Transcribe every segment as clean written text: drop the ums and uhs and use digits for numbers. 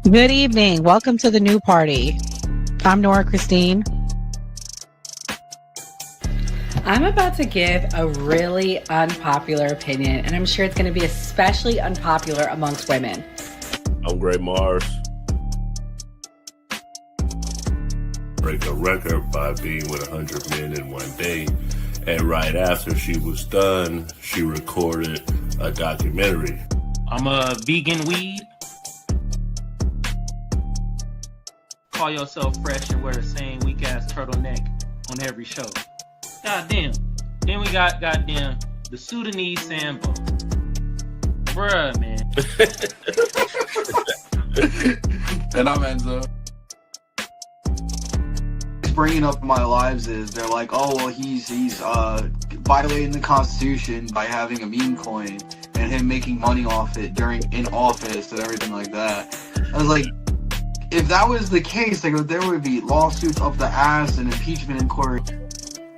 Good evening. Welcome to the new party. I'm Nora Christine. I'm about to give a really unpopular opinion, and I'm sure it's going to be especially unpopular amongst women. I'm Gray Mars. Break a record by being with 100 men in one day. And right after she was done, she recorded a documentary. I'm a vegan weed. Call yourself fresh and wear the same weak ass turtleneck on every show. Goddamn. Then we got goddamn the Sudanese Sambo. Bruh, man. And I'm Enzo. Bringing up in my lives is they're like, oh well, he's violating the Constitution by having a meme coin and him making money off it in office and everything like that. I was like, if that was the case, like there would be lawsuits up the ass and impeachment in court.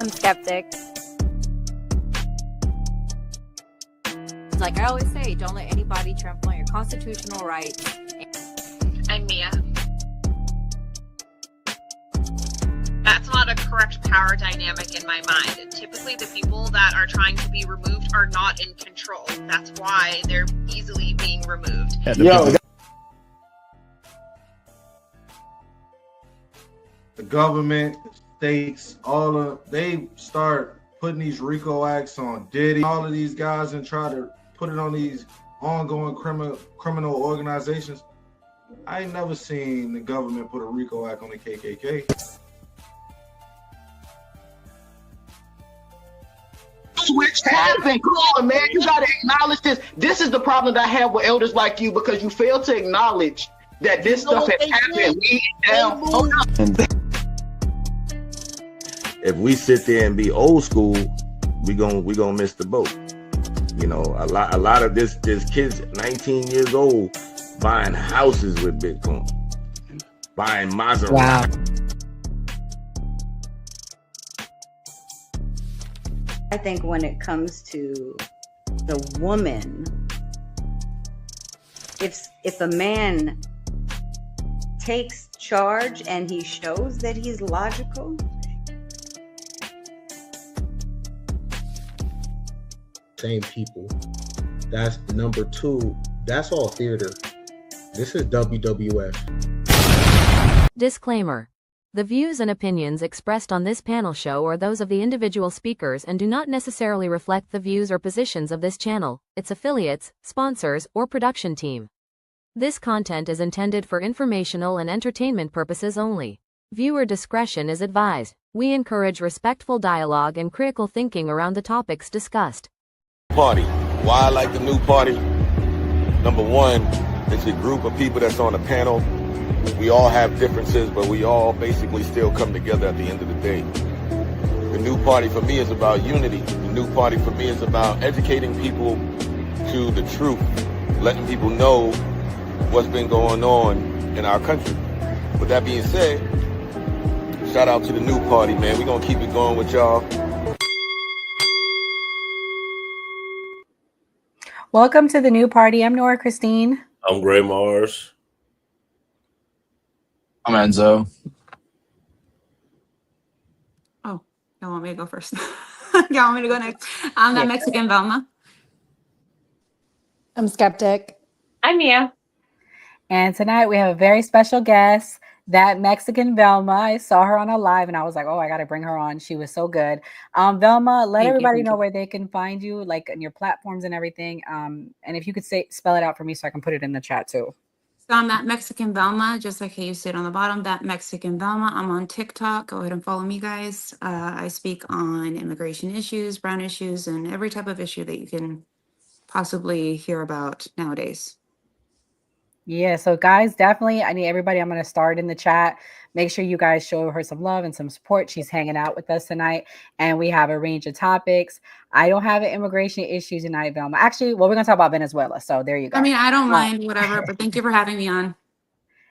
I'm skeptic. Like I always say, don't let anybody trample on your constitutional rights. I'm Mia. That's not a correct power dynamic in my mind. Typically, the people that are trying to be removed are not in control. That's why they're easily being removed. The government, states, they start putting these RICO acts on Diddy, all of these guys, and try to put it on these ongoing criminal organizations. I ain't never seen the government put a RICO act on the KKK. Switch happened. Come on, man. You gotta acknowledge this. This is the problem that I have with elders like you, because you fail to acknowledge that this stuff has happened. If we sit there and be old school, we gonna miss the boat. You know, a lot of this kids 19 years old buying houses with Bitcoin, buying Maserati. Wow. I think when it comes to the woman, if a man takes charge and he shows that he's logical, same people. That's number two. That's all theater. This is WWF. Disclaimer. The views and opinions expressed on this panel show are those of the individual speakers and do not necessarily reflect the views or positions of this channel, its affiliates, sponsors, or production team. This content is intended for informational and entertainment purposes only. Viewer discretion is advised. We encourage respectful dialogue and critical thinking around the topics discussed. Party. Why I like the new party? Number one, it's a group of people that's on a panel. We all have differences, but we all basically still come together at the end of the day. The new party for me is about unity. The new party for me is about educating people to the truth, letting people know what's been going on in our country. With that being said, shout out to the new party, man. We're gonna keep it going with y'all. Welcome to the new party. I'm Nora Christine. I'm Gray Mars. I'm Enzo. Oh, y'all want me to go first? Y'all want me to go next? I'm that Mexican Velma. I'm skeptic. I'm Mia. And tonight we have a very special guest, that Mexican Velma. I saw her on a live and I was like, oh, I got to bring her on. She was so good. Velma, let everybody know where they can find you, like on your platforms and everything. And if you could spell it out for me so I can put it in the chat too. So I'm that Mexican Velma, just like how you said on the bottom, that Mexican Velma. I'm on TikTok. Go ahead and follow me, guys. I speak on immigration issues, brown issues, and every type of issue that you can possibly hear about nowadays. Yeah, so guys, definitely, I need everybody. I'm going to start in the chat. Make sure you guys show her some love and some support. She's hanging out with us tonight, and we have a range of topics. I don't have an immigration issue tonight, Velma. Actually, well, we're going to talk about Venezuela, so there you go. I mean, I don't mind, whatever, but thank you for having me on.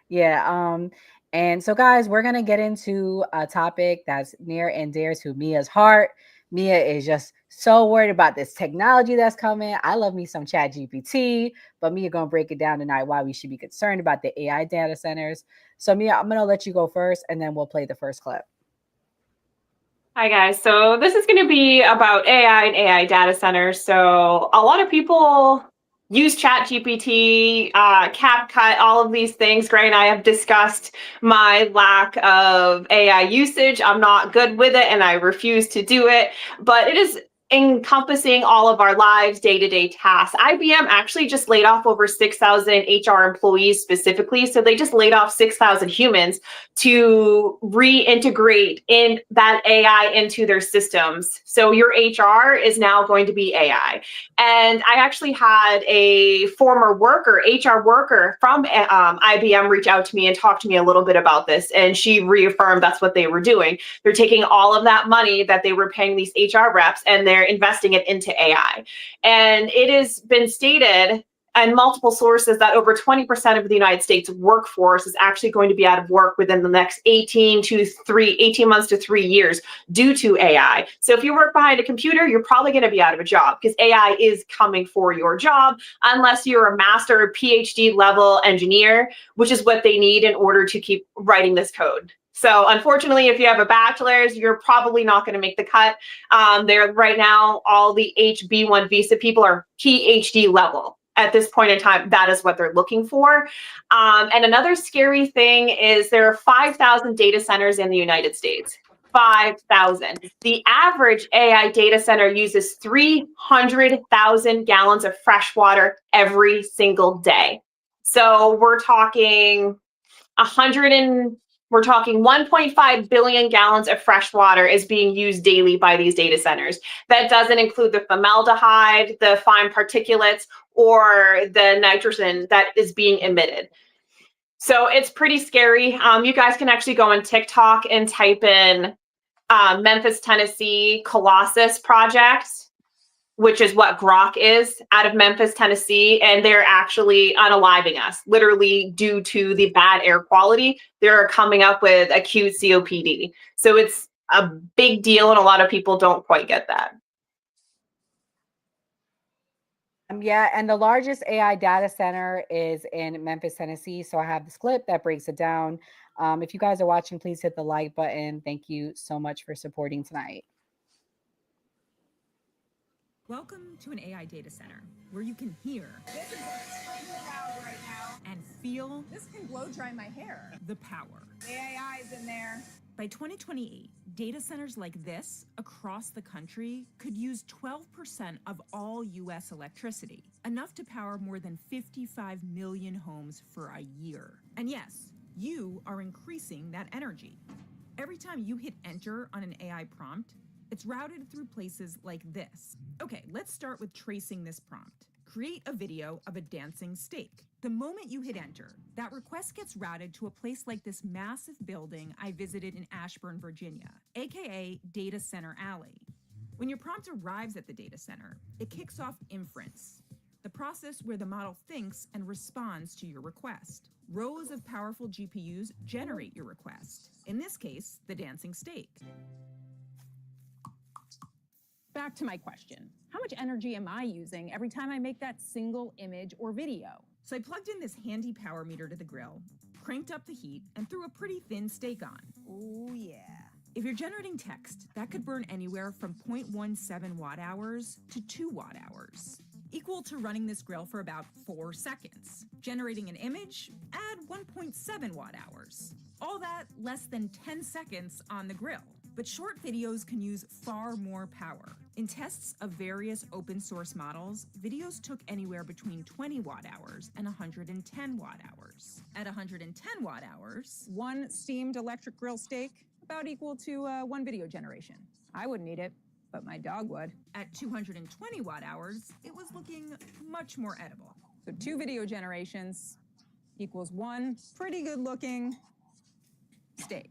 Yeah, and so, guys, we're going to get into a topic that's near and dear to Mia's heart. Mia is just so worried about this technology that's coming. I love me some Chat GPT, but Mia gonna break it down tonight why we should be concerned about the AI data centers. So Mia, I'm gonna let you go first, and then we'll play the first clip. Hi guys, so this is going to be about AI and AI data centers. So a lot of people use ChatGPT, CapCut, all of these things. Gray and I have discussed my lack of AI usage. I'm not good with it and I refuse to do it, but it is encompassing all of our lives, day-to-day tasks. IBM actually just laid off over 6,000 HR employees specifically. So they just laid off 6,000 humans to reintegrate in that AI into their systems. So your HR is now going to be AI. And I actually had a former worker, HR worker from IBM reach out to me and talk to me a little bit about this. And she reaffirmed that's what they were doing. They're taking all of that money that they were paying these HR reps and they're investing it into AI. And it has been stated and multiple sources that over 20% of the United States workforce is actually going to be out of work within the next 18 months to 3 years due to AI. So if you work behind a computer, you're probably going to be out of a job because AI is coming for your job unless you're a master or PhD level engineer, which is what they need in order to keep writing this code. So unfortunately, if you have a bachelor's, you're probably not going to make the cut. There right now, all the HB1 visa people are PhD level. At this point in time, that is what they're looking for. And another scary thing is there are 5,000 data centers in the United States. 5,000. The average AI data center uses 300,000 gallons of fresh water every single day. So we're talking 1.5 billion gallons of fresh water is being used daily by these data centers. That doesn't include the formaldehyde, the fine particulates, or the nitrogen that is being emitted. So it's pretty scary. You guys can actually go on TikTok and type in Memphis, Tennessee Colossus project, which is what Grok is out of Memphis, Tennessee, and they're actually unaliving us, literally due to the bad air quality. They're coming up with acute COPD. So it's a big deal, and a lot of people don't quite get that. Yeah, and the largest AI data center is in Memphis, Tennessee. So I have this clip that breaks it down. If you guys are watching, please hit the like button. Thank you so much for supporting tonight. Welcome to an AI data center where you can hear right now and feel. This can blow dry my hair. The power. The AI is in there. By 2028, data centers like this across the country could use 12% of all U.S. electricity, enough to power more than 55 million homes for a year. And yes, you are increasing that energy. Every time you hit enter on an AI prompt, it's routed through places like this. Okay, let's start with tracing this prompt. Create a video of a dancing steak. The moment you hit enter, that request gets routed to a place like this massive building I visited in Ashburn, Virginia, aka Data Center Alley. When your prompt arrives at the data center, it kicks off inference, the process where the model thinks and responds to your request. Rows of powerful GPUs generate your request, in this case, the dancing steak. Back to my question. How much energy am I using every time I make that single image or video? So I plugged in this handy power meter to the grill, cranked up the heat, and threw a pretty thin steak on. Oh yeah. If you're generating text, that could burn anywhere from 0.17 watt hours to 2 watt hours, equal to running this grill for about 4 seconds. Generating an image, add 1.7 watt hours. All that less than 10 seconds on the grill. But short videos can use far more power. In tests of various open source models, videos took anywhere between 20 watt hours and 110 watt hours. At 110 watt hours, one steamed electric grill steak about equal to one video generation. I wouldn't eat it, but my dog would. At 220 watt hours, it was looking much more edible. So 2 video generations equals 1 pretty good looking steak.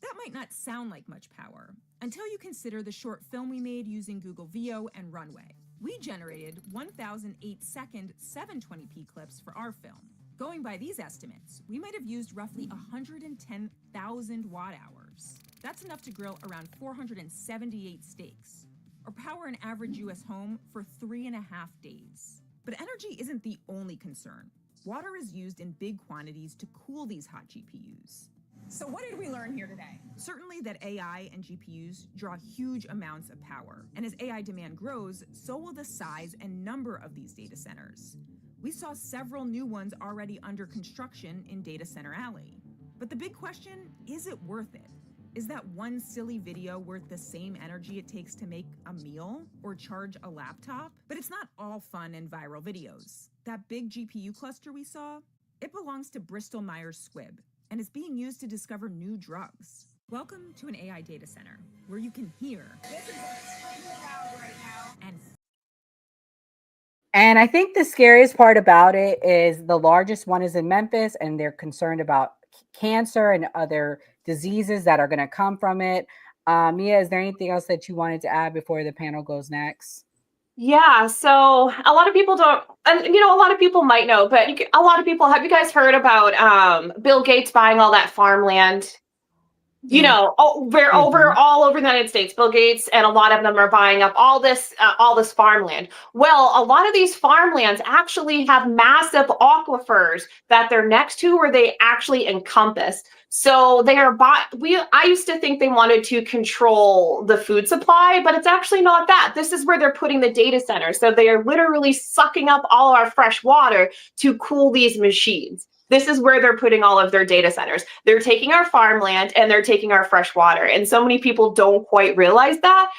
That might not sound like much power until you consider the short film we made using Google VO and Runway. We generated 1,008-second 720p clips for our film. Going by these estimates, we might have used roughly 110,000 watt hours. That's enough to grill around 478 steaks. or power an average US home for 3.5 days. But energy isn't the only concern. Water is used in big quantities to cool these hot GPUs. So what did we learn here today? Certainly that AI and GPUs draw huge amounts of power. And as AI demand grows, so will the size and number of these data centers. We saw several new ones already under construction in Data Center Alley. But the big question, is it worth it? Is that one silly video worth the same energy it takes to make a meal or charge a laptop? But it's not all fun and viral videos. That big GPU cluster we saw, it belongs to Bristol Myers Squibb, and it's being used to discover new drugs. Welcome to an AI data center where you can hear. This is extremely loud right now. And I think the scariest part about it is the largest one is in Memphis, and they're concerned about cancer and other diseases that are going to come from it. Mia, is there anything else that you wanted to add before the panel goes next? Yeah, so a lot of people don't, and a lot of people might know, but a lot of people, have you guys heard about Bill Gates buying all that farmland? Over all over the United States, Bill Gates and a lot of them are buying up all this farmland. Well, a lot of these farmlands actually have massive aquifers that they're next to, or they actually encompass. So they are I used to think they wanted to control the food supply, but it's actually not that. This is where they're putting the data center. So they are literally sucking up all our fresh water to cool these machines. This is where they're putting all of their data centers. They're taking our farmland and they're taking our fresh water. And so many people don't quite realize that.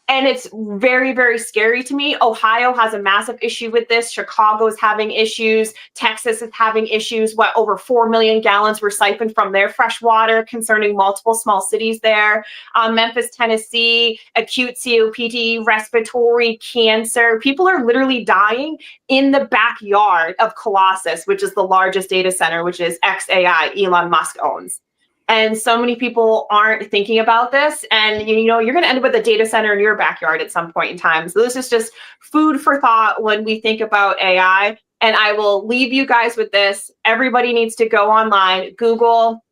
And it's very, very scary to me. Ohio has a massive issue with this. Chicago is having issues. Texas is having issues. Over 4 million gallons were siphoned from their fresh water, concerning multiple small cities there. Memphis, Tennessee, acute COPD, respiratory cancer. People are literally dying in the backyard of Colossus, which is the largest data center, which is XAI, Elon Musk owns. And so many people aren't thinking about this. And, you're going to end up with a data center in your backyard at some point in time. So this is just food for thought when we think about AI. And I will leave you guys with this. Everybody needs to go online, Google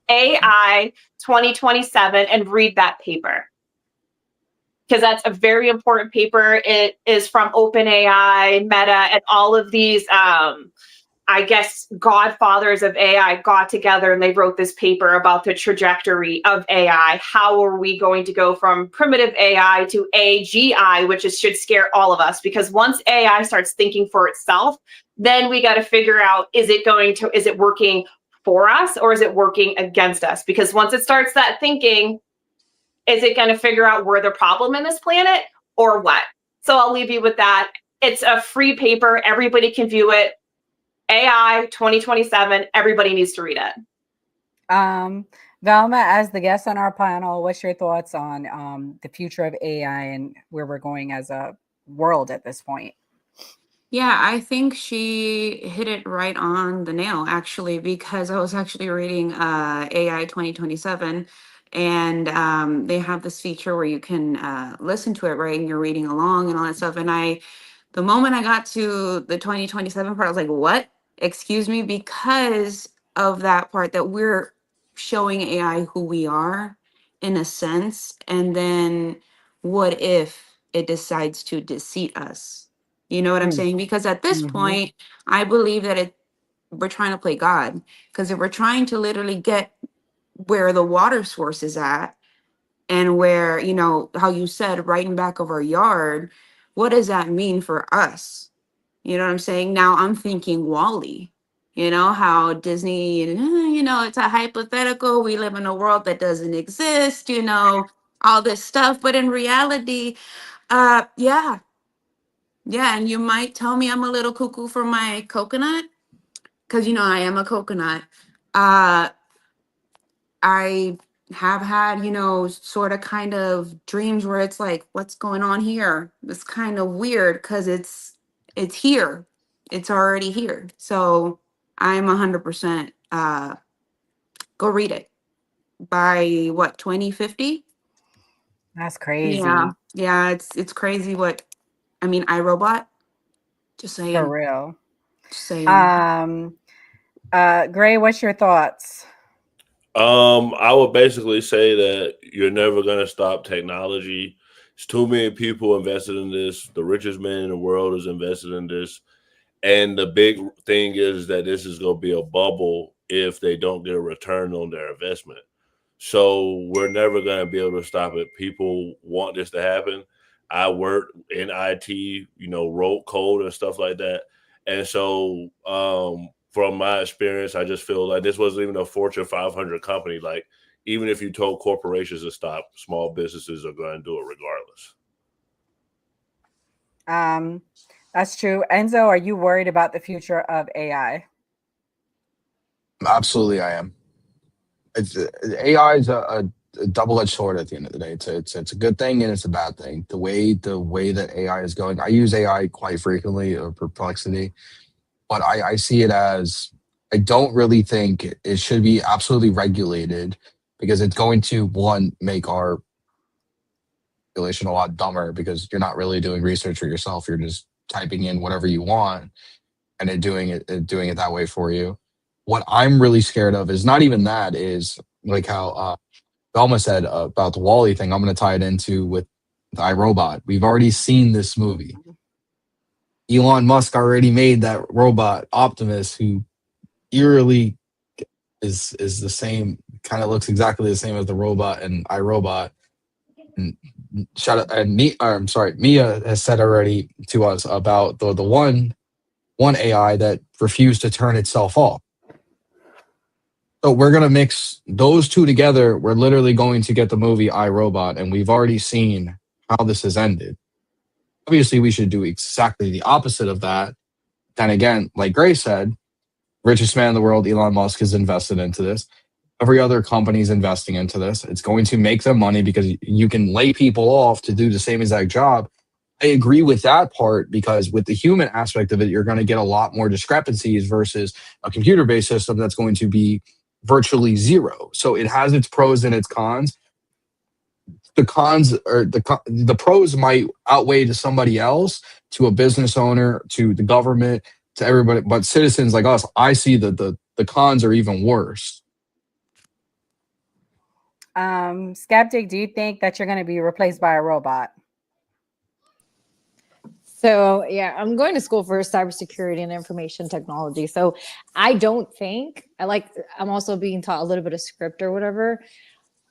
AI 2027 and read that paper. Because that's a very important paper. It is from OpenAI, Meta, and all of these godfathers of AI got together and they wrote this paper about the trajectory of AI. How are we going to go from primitive AI to AGI, which should scare all of us? Because once AI starts thinking for itself, then we got to figure out, is it working for us or is it working against us? Because once it starts that thinking, is it going to figure out we're the problem in this planet or what? So I'll leave you with that. It's a free paper. Everybody can view it. AI 2027, everybody needs to read it. Velma, as the guest on our panel, what's your thoughts on the future of AI and where we're going as a world at this point? Yeah, I think she hit it right on the nail, actually, because I was actually reading AI 2027, and they have this feature where you can listen to it, right? And you're reading along and all that stuff. And the moment I got to the 2027 part, I was like, what? Excuse me, because of that part that we're showing AI who we are in a sense. And then what if it decides to deceive us? You know what I'm saying? Because at this point, I believe that we're trying to play God. Because if we're trying to literally get where the water source is at and where, how you said, right in back of our yard, what does that mean for us? You know what I'm saying? Now I'm thinking Wall-E, how Disney, it's a hypothetical. We live in a world that doesn't exist, all this stuff. But in reality, yeah. And you might tell me I'm a little cuckoo for my coconut because, I am a coconut. I have had, sort of kind of dreams where it's like, what's going on here? It's kind of weird because it's here. It's already here. So I'm 100% go read it by 2050? That's crazy. Yeah, it's crazy iRobot. Just saying. For real. Just saying. Gray, what's your thoughts? I would basically say that you're never going to stop technology. It's too many people invested in this. The richest man in the world is invested in this. And the big thing is that this is going to be a bubble if they don't get a return on their investment. So we're never going to be able to stop it. People want this to happen. I worked in IT, wrote code and stuff like that. And so from my experience, I just feel like this wasn't even a Fortune 500 company. Like, even if you told corporations to stop, small businesses are going to do it regardless. That's true. Enzo, are you worried about the future of AI? Absolutely, I am. AI is a double-edged sword at the end of the day. It's a good thing and it's a bad thing. The way that AI is going, I use AI quite frequently, or Perplexity, but I see it as, I don't really think it should be absolutely regulated, because it's going to, one, make our regulation a lot dumber, because you're not really doing research for yourself. You're just typing in whatever you want and it doing it that way for you. What I'm really scared of is not even that, is like how Velma said about the Wall-E thing. I'm going to tie it into with iRobot. We've already seen this movie. Elon Musk already made that robot Optimus, who eerily is the same, kind of looks exactly the same as the robot in iRobot. And Mia has said already to us about the one AI that refused to turn itself off. So we're going to mix those two together. We're literally going to get the movie iRobot, and we've already seen how this has ended. Obviously, we should do exactly the opposite of that. Then again, like Grace said, richest man in the world, Elon Musk, is invested into this. Every other company is investing into this. It's going to make them money because you can lay people off to do the same exact job. I agree with that part, because with the human aspect of it, you're going to get a lot more discrepancies versus a computer-based system that's going to be virtually zero. So it has its pros and its cons. The cons, or the pros, might outweigh to somebody else, to a business owner, to the government, to everybody. But citizens like us, I see that the cons are even worse. Skeptic, do you think that you're going to be replaced by a robot? So yeah, I'm going to school for cybersecurity and information technology. So I don't think I'm also being taught a little bit of script or whatever,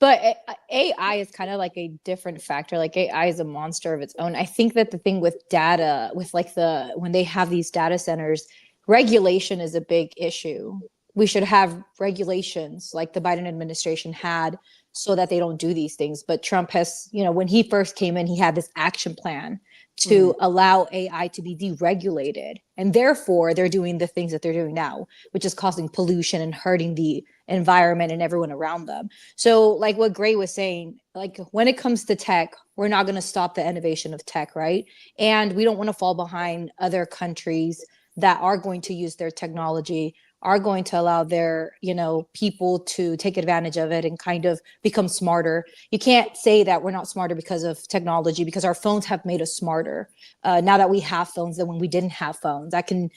but AI is kind of like a different factor. Like, AI is a monster of its own. I think that the thing with data, with when they have these data centers, regulation is a big issue. We should have regulations like the Biden administration had, so that they don't do these things. But Trump has, when he first came in, he had this action plan to allow AI to be deregulated. And therefore, they're doing the things that they're doing now, which is causing pollution and hurting the environment and everyone around them. So like what Gray was saying, like when it comes to tech, we're not going to stop the innovation of tech, right? And we don't want to fall behind other countries that are going to use their technology, are going to allow their, people to take advantage of it and kind of become smarter. You can't say that we're not smarter because of technology, because our phones have made us smarter. Now that we have phones than when we didn't have phones, I can,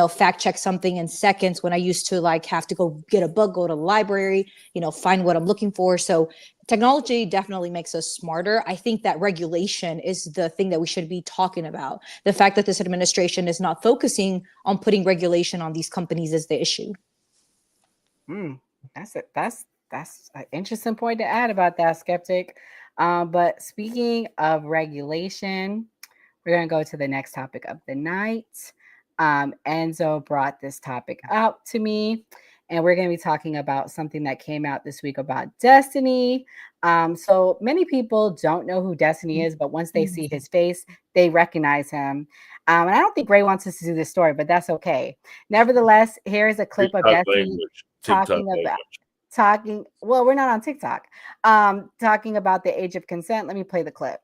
fact check something in seconds when I used to have to go get a book, go to the library, find what I'm looking for. So technology definitely makes us smarter. I think that regulation is the thing that we should be talking about. The fact that this administration is not focusing on putting regulation on these companies is the issue. That's it. That's an interesting point to add about that, Skeptic. But speaking of regulation, we're going to go to the next topic of the night. Enzo brought this topic up to me, and we're going to be talking about something that came out this week about Destiny. So many people don't know who Destiny is, but once they see his face, they recognize him. And I don't think Ray wants us to do this story, but that's okay. Nevertheless, here is a clip of Destiny well, we're not on TikTok. Talking about the age of consent. Let me play the clip.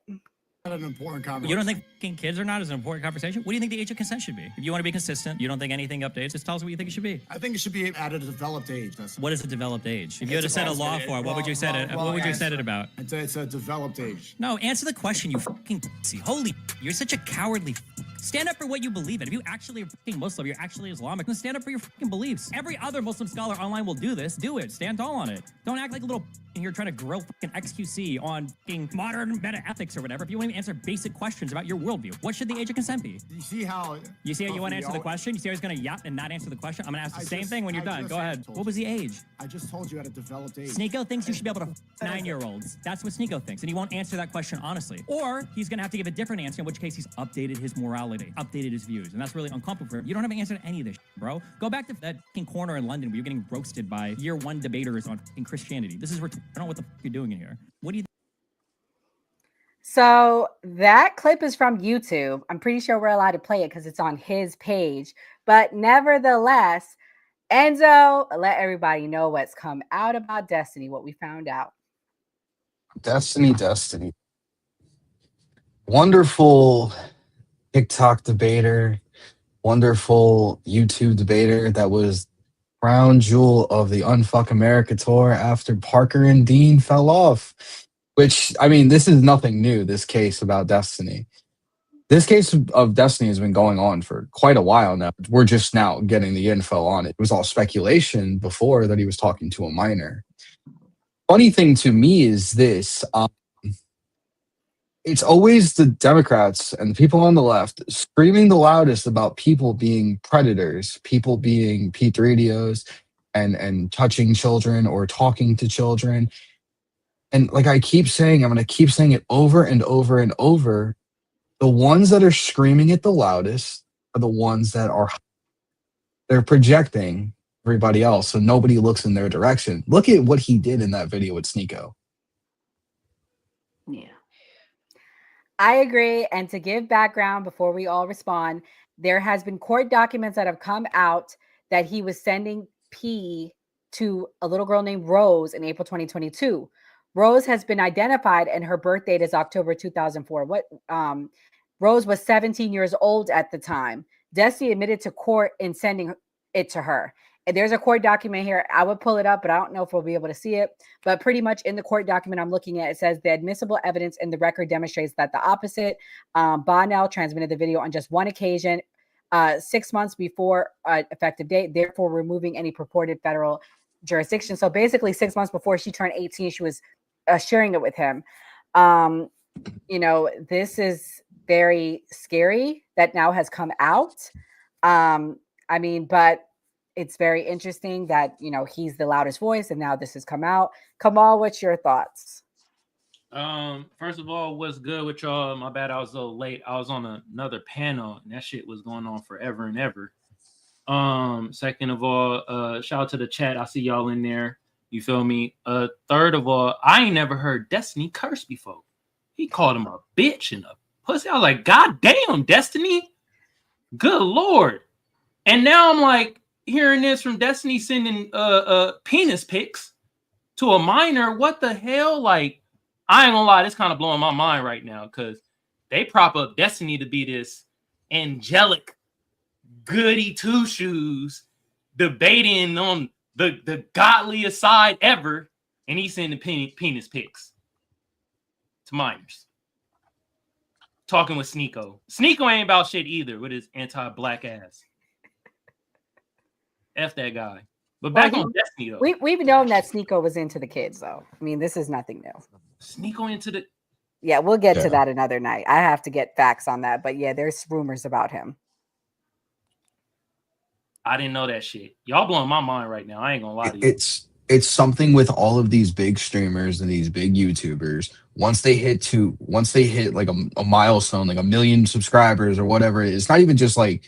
An important conversation. You don't think kids or not is an important conversation? What do you think the age of consent should be? If you want to be consistent, you don't think anything updates, just tell us what you think it should be. I think it should be at a developed age. What is a developed age? If you had to set a law for it, what would you set it? What would you set it about? It's a developed age. No, answer the question, you fucking pussy. Holy, you're such a cowardly. Stand up for what you believe in. If you actually are fucking Muslim, you're actually Islamic, then stand up for your fucking beliefs. Every other Muslim scholar online will do this. Do it. Stand tall on it. Don't act like a little here trying to grill fucking XQC on fucking modern meta ethics or whatever if you won't even answer basic questions about your worldview? What should the age of consent be? You see how you want to answer the question? You see how he's going to yap and not answer the question? I'm going to ask the same thing when you're done. Go ahead. What was the age? I just told you at a developed age. Sneeko thinks you should be able to 9-year-olds. That's what Sneeko thinks, and he won't answer that question honestly. Or he's going to have to give a different answer, in which case he's updated his morality, updated his views, and that's really uncomfortable for him. You don't have an answer to any of this, bro. Go back to that fucking corner in London where you're getting roasted by year 1 debaters on fucking Christianity. This is I don't know what the fuck you're doing in here. What do you? So that clip is from YouTube. I'm pretty sure we're allowed to play it because it's on his page. But nevertheless, Enzo, let everybody know what's come out about Destiny, what we found out. Destiny. Wonderful TikTok debater, wonderful YouTube debater that was crown jewel of the Unfuck America tour after Parker and Dean fell off. Which, I mean, this is nothing new, this case about Destiny. This case of Destiny has been going on for quite a while now. We're just now getting the info on it. It was all speculation before that he was talking to a minor. Funny thing to me is this. It's always the Democrats and the people on the left screaming the loudest about people being predators, people being P3DOs and touching children or talking to children. And like I keep saying, I'm going to keep saying it over and over and over. The ones that are screaming it the loudest are the ones that they're projecting everybody else, so nobody looks in their direction. Look at what he did in that video with Sneeko. Yeah. I agree. And to give background before we all respond, there has been court documents that have come out that he was sending P to a little girl named Rose in April 2022. Rose has been identified and her birth date is October 2004. Rose was 17 years old at the time. Destiny admitted to court in sending it to her. And there's a court document here. I would pull it up, but I don't know if we'll be able to see it. But pretty much in the court document I'm looking at, it says the admissible evidence in the record demonstrates that the opposite. Bonnell transmitted the video on just one occasion, 6 months before effective date, therefore removing any purported federal jurisdiction. So basically 6 months before she turned 18, she was sharing it with him. This is very scary that now has come out. But it's very interesting that, he's the loudest voice and now this has come out. Kamal, what's your thoughts? First of all, what's good with y'all? My bad, I was a little late. I was on another panel and that shit was going on forever and ever. Second of all, shout out to the chat. I see y'all in there. You feel me? Third of all, I ain't never heard Destiny curse before. He called him a bitch and a pussy. I was like, God damn, Destiny. Good Lord. And now I'm like hearing this from Destiny sending penis pics to a minor. What the hell? Like, I ain't gonna lie, this kind of blowing my mind right now because they prop up Destiny to be this angelic goody two shoes debating on the godliest side ever, and he's sending penis pics to minors. Talking with Sneeko. Sneeko ain't about shit either with his anti-black ass. F that guy. But back on Destiny though. We've known that Sneeko was into the kids though. I mean, this is nothing new. Sneeko into the... Yeah, we'll get to that another night. I have to get facts on that. But yeah, there's rumors about him. I didn't know that shit. Y'all blowing my mind right now. I ain't gonna lie to you. It's something with all of these big streamers and these big YouTubers. Once they hit like a milestone, like 1 million subscribers or whatever, it's not even just like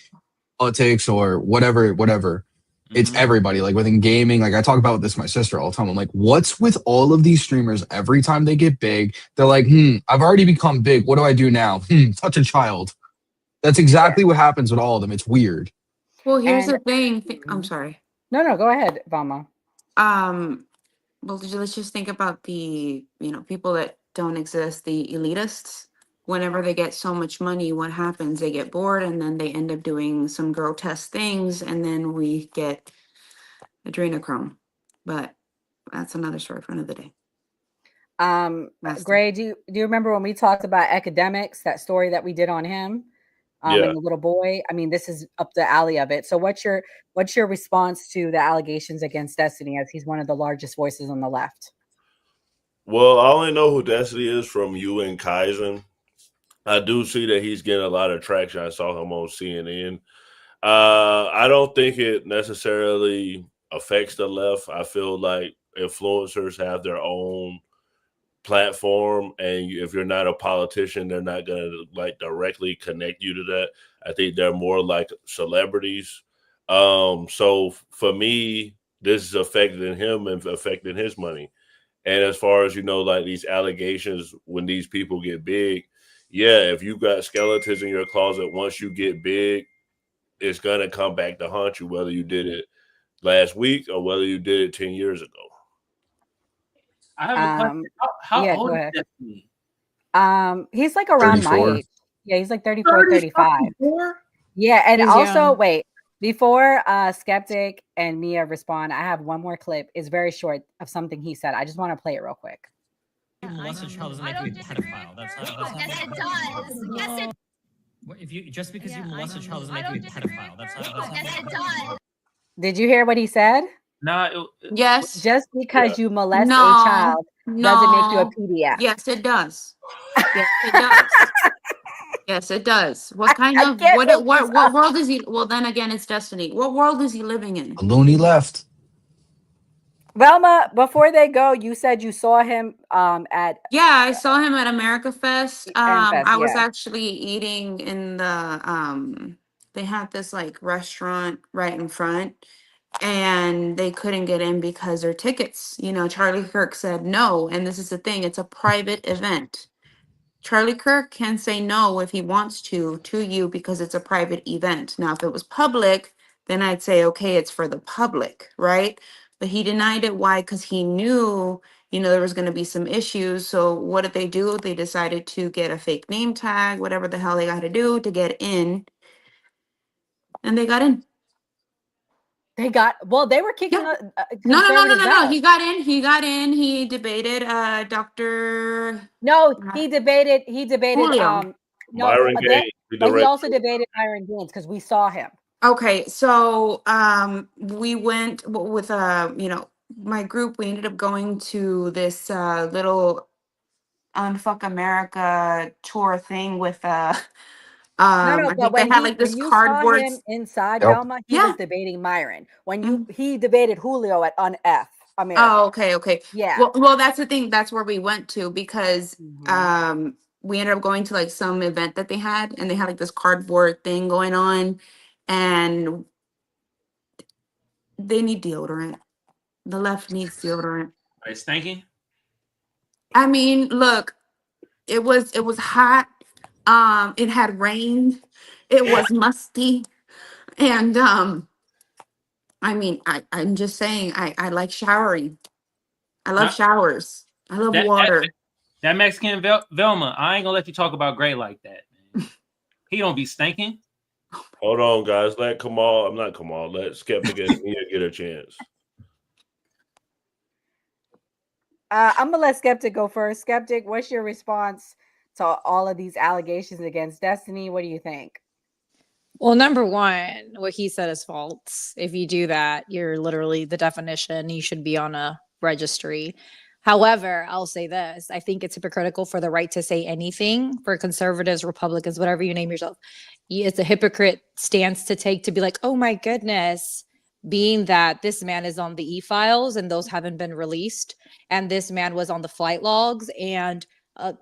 politics or whatever. It's everybody. Like within gaming, like I talk about this with my sister all the time. I'm like, what's with all of these streamers? Every time they get big, they're like, I've already become big. What do I do now? Touch a child. That's exactly what happens with all of them. It's weird. Well, here's the thing. I'm sorry. No, go ahead, Valma. Well, let's just think about the, people that don't exist, the elitists. Whenever they get so much money, what happens? They get bored and then they end up doing some grotesque things and then we get adrenochrome. But that's another story for another day. Gray, do you remember when we talked about academics, that story that we did on him? And the little boy. I mean, this is up the alley of it. So what's your response to the allegations against Destiny as he's one of the largest voices on the left? Well, I only know who Destiny is from you and Kaizen. I do see that he's getting a lot of traction. I saw him on CNN. I don't think it necessarily affects the left. I feel like influencers have their own platform, and if you're not a politician, they're not going to like directly connect you to that. I think they're more like celebrities. So for me, this is affecting him and affecting his money. And as far as like these allegations, when these people get big, yeah, if you got skeletons in your closet, once you get big, it's gonna come back to haunt you, whether you did it last week or whether you did it 10 years ago. I have a question. How yeah, old go is ahead. Destiny? He's like around my 34. age. Yeah, he's like 34, 35. Yeah, and He's also young. wait, before Skeptic and Mia respond, I have one more clip. It's very short of something he said. I just want to play it real quick. Molest a child doesn't make you a pedophile. That's not. Yes, it does. Yes, it. If you just because you molest a child doesn't make you a pedophile. That's not. Yes, it does. Did you hear what he said? No. Yes. Just because you molest a No. child doesn't make you a No. PDF. Yes, it does. Yes, it does. Yes, it does. What kind of can't make this what up. world is he? Well, then again, it's Destiny. What world is he living in? Looney left. Velma, before they go, you said you saw him at Yeah, I saw him at America Fest. Fest, I was yeah. actually eating in the they had this like restaurant right in front, and they couldn't get in because their tickets. Charlie Kirk said no, and this is the thing, it's a private event. Charlie Kirk can say no if he wants to you because it's a private event. Now, if it was public, then I'd say, okay, it's for the public, right? But he denied it. Why? Because he knew, there was going to be some issues. So what did they do? They decided to get a fake name tag, whatever the hell they got to do to get in. And they got in. They were kicking No. conservatives out. He got in. He debated Dr. No, he debated Julio. Myron Gaines. But he also debated Myron Gaines because we saw him. Okay, so we went with my group. We ended up going to this little Unfuck America tour thing with I think they had like this cardboard. Saw him inside Yep. Velma, he was debating Myron. When he debated Julio at Unf America. Oh, okay. Yeah. Well, that's the thing. That's where we went to because we ended up going to like some event that they had, and they had like this cardboard thing going on, and they need deodorant. The left needs deodorant. Are they stinking? I mean, look, it was hot. It had rained. It was musty, and I mean, I'm just saying, I like showering. I love showers. I love water. That Mexican Velma, I ain't gonna let you talk about Gray like that, man. He don't be stinking. Hold on, guys. Let Skeptic and Mia get a chance. I'm gonna let Skeptic go first. Skeptic, what's your response to all of these allegations against Destiny? What do you think? Well, number one, what he said is false. If you do that, you're literally the definition. You should be on a registry. However, I'll say this. I think it's hypocritical for the right to say anything for conservatives, Republicans, whatever you name yourself. It's a hypocrite stance to take to be like, oh my goodness, being that this man is on the e-files and those haven't been released. And this man was on the flight logs and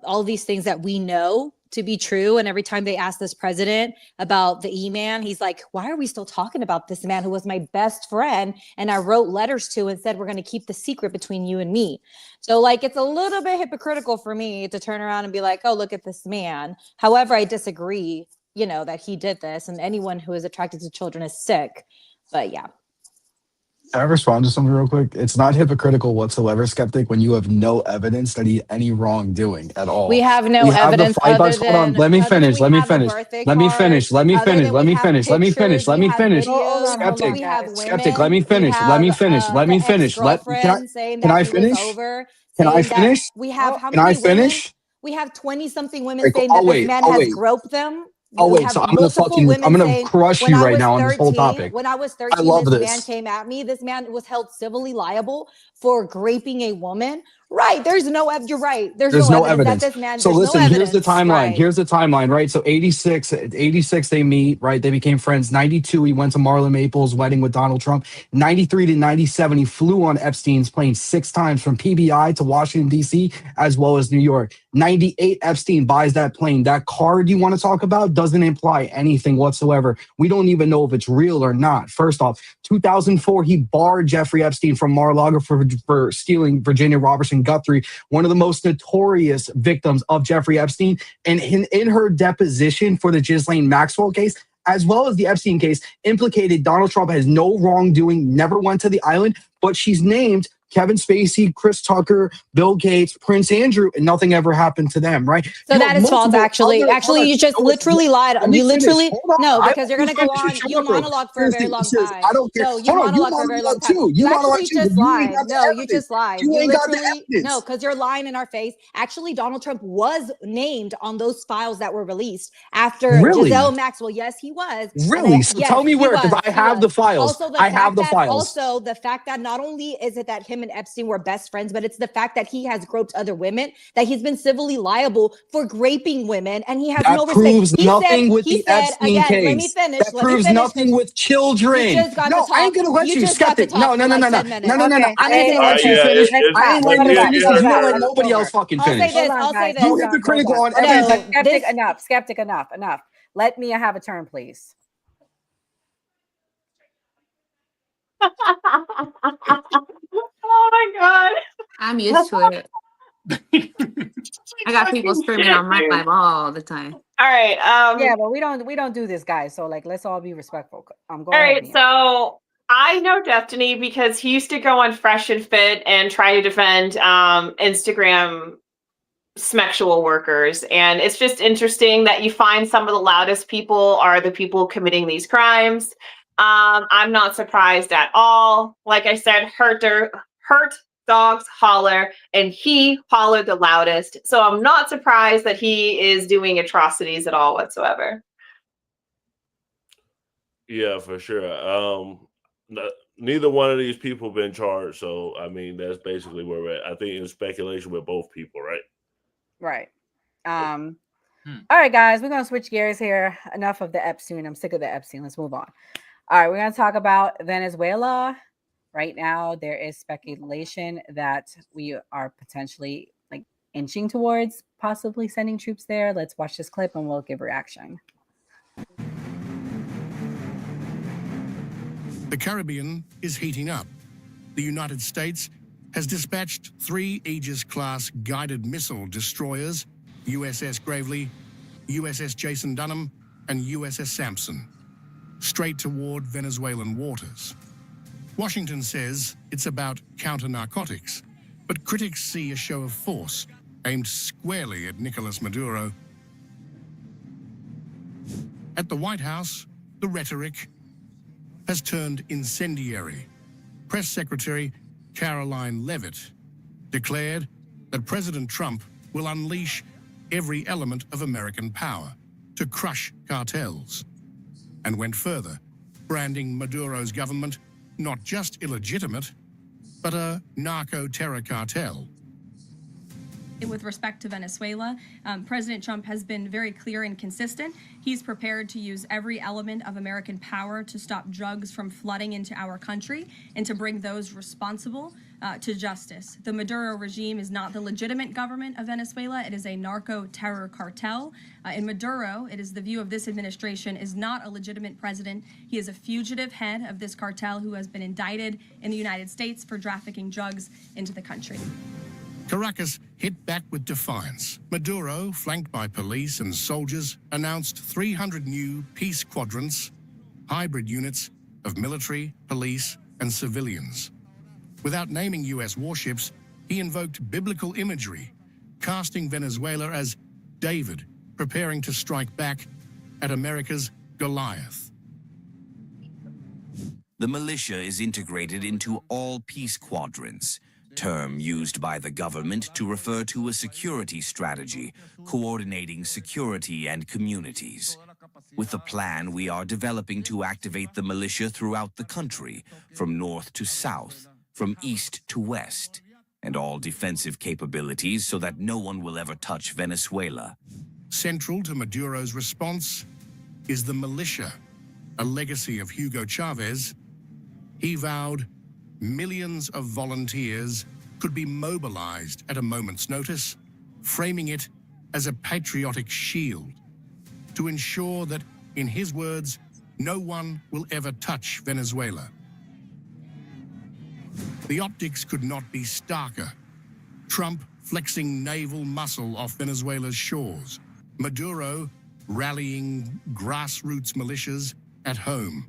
all these things that we know to be true. And every time they ask this president about the E-man, he's like, why are we still talking about this man who was my best friend and I wrote letters to and said, we're going to keep the secret between you and me. So like, it's a little bit hypocritical for me to turn around and be like, oh, look at this man. However, I disagree, that he did this, and anyone who is attracted to children is sick. But yeah. Can I respond to something real quick? It's not hypocritical whatsoever, Skeptic, when you have no evidence that he any wrongdoing at all. We have no evidence. Hold on. Let me finish. Skeptic, let me finish. Let me finish. We have how Can I many finish? We have 20-something women saying that this man has groped them. So I'm gonna crush you right now on this whole topic. When I was 13, this man came at me. This man was held civilly liable for raping a woman. Right. There's no evidence. You're right. There's no evidence. that this man. So there's listen, no here's the evidence. timeline. Right. Here's the timeline, right? So 86 they meet, right? They became friends. 92, he went to Marla Maples' wedding with Donald Trump. 93 to 97, he flew on Epstein's plane 6 times from PBI to Washington, D.C., as well as New York. 98, Epstein buys that plane. That card you want to talk about doesn't imply anything whatsoever. We don't even know if it's real or not. First off, 2004, he barred Jeffrey Epstein from Mar-a-Lago for stealing Virginia Robertson Guthrie, one of the most notorious victims of Jeffrey Epstein. And in her deposition for the Ghislaine Maxwell case, as well as the Epstein case, implicated Donald Trump has no wrongdoing, never went to the island, but she's named Kevin Spacey, Chris Tucker, Bill Gates, Prince Andrew, and nothing ever happened to them, right? So that is false, actually. Actually, you just literally lied. You literally, no, because you're going to go on. You monologue for a very long time. I don't care. No, you monologue for a very long time. You actually just lied. No, you just lied. You literally, no, because you're lying in our face. Actually, Donald Trump was named on those files that were released after Giselle Maxwell. Yes, he was. Really? So tell me where, because I have the files. I have the files. Also, the fact that not only is it that him and Epstein were best friends, but it's the fact that he has groped other women, that he's been civilly liable for raping women, and he has no respect. That proves nothing with the Epstein case. Let me finish. That proves nothing with children. No, I ain't gonna let you. Skeptic. No. I ain't gonna let you finish. I ain't letting you finish because you don't let nobody else fucking finish. I'll say this. You hypocritical on everything. Skeptic, enough. Let Mia have a turn, please. Oh my god. I'm used to it. I got people screaming on my live all the time. All right. Yeah, but we don't do this, guys. So like, let's all be respectful. Go all right. ahead, So I know Destiny because he used to go on Fresh and Fit and try to defend Instagram sexual workers, and it's just interesting that you find some of the loudest people are the people committing these crimes. I'm not surprised at all. Like I said, hurt dogs holler, and he hollered the loudest. So I'm not surprised that he is doing atrocities at all whatsoever. Yeah, for sure. Neither one of these people have been charged. So, I mean, that's basically where we're at. I think it's speculation with both people, right? Right. All right, guys, we're going to switch gears here. Enough of the Epstein. I'm sick of the Epstein. Let's move on. All right, we're going to talk about Venezuela. Right now, there is speculation that we are potentially like inching towards possibly sending troops there. Let's watch this clip and we'll give reaction. The Caribbean is heating up. The United States has dispatched 3 Aegis-class guided missile destroyers, USS Gravely, USS Jason Dunham, and USS Sampson, straight toward Venezuelan waters. Washington says it's about counter-narcotics, but critics see a show of force aimed squarely at Nicolas Maduro. At the White House, the rhetoric has turned incendiary. Press Secretary Caroline Leavitt declared that President Trump will unleash every element of American power to crush cartels, and went further, branding Maduro's government not just illegitimate, but a narco-terror cartel. With respect to Venezuela, President Trump has been very clear and consistent. He's prepared to use every element of American power to stop drugs from flooding into our country and to bring those responsible to justice. The Maduro regime is not the legitimate government of Venezuela. It is a narco-terror cartel. In Maduro, it is the view of this administration, is not a legitimate president. He is a fugitive head of this cartel who has been indicted in the United States for trafficking drugs into the country. Caracas hit back with defiance. Maduro, flanked by police and soldiers, announced 300 new peace quadrants, hybrid units of military, police, and civilians. Without naming U.S. warships, he invoked biblical imagery, casting Venezuela as David, preparing to strike back at America's Goliath. The militia is integrated into all peace quadrants, term used by the government to refer to a security strategy coordinating security and communities. With a plan we are developing to activate the militia throughout the country, from north to south, from east to west. and all defensive capabilities so that no one will ever touch Venezuela. Central to Maduro's response is the militia, a legacy of Hugo Chavez. He vowed millions of volunteers could be mobilized at a moment's notice, framing it as a patriotic shield to ensure that, in his words, no one will ever touch Venezuela. The optics could not be starker. Trump flexing naval muscle off Venezuela's shores, Maduro rallying grassroots militias at home.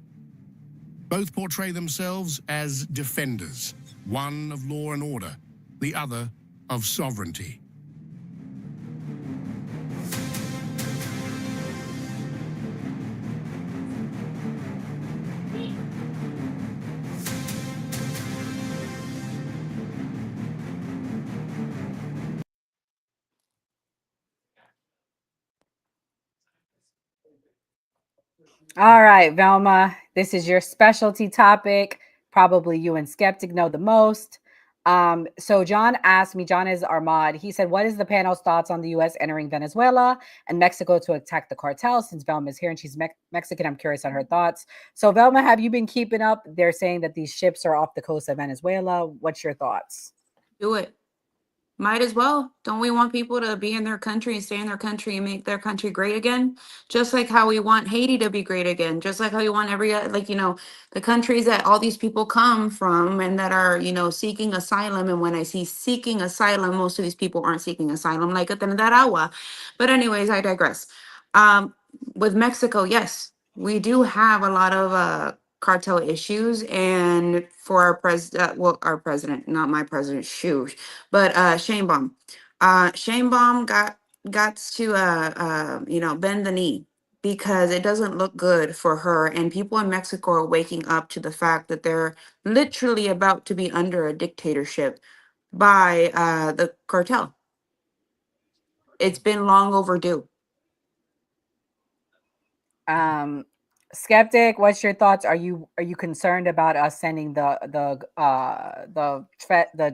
Both portray themselves as defenders, one of law and order, the other of sovereignty. All right, Velma, this is your specialty topic. Probably you and Skeptic know the most. So John asked me, John is our mod. He said, what is the panel's thoughts on the U.S. entering Venezuela and Mexico to attack the cartel? Since Velma is here and she's Mexican, I'm curious on her thoughts. So Velma, have you been keeping up? They're saying that these ships are off the coast of Venezuela. What's your thoughts? Do it. Might as well. Don't we want people to be in their country and stay in their country and make their country great again? Just like how we want Haiti to be great again. Just like how we want every, like, you know, the countries that all these people come from and that are, you know, seeking asylum. And when I see seeking asylum, most of these people aren't seeking asylum, like Nicaragua. But anyways, I digress. With Mexico, yes, we do have a lot of cartel issues, and for our our president, not my president, but Sheinbaum. Sheinbaum got to you know, bend the knee, because it doesn't look good for her, and people in Mexico are waking up to the fact that they're literally about to be under a dictatorship by the cartel. It's been long overdue. Skeptic, what's your thoughts? Are you concerned about us sending the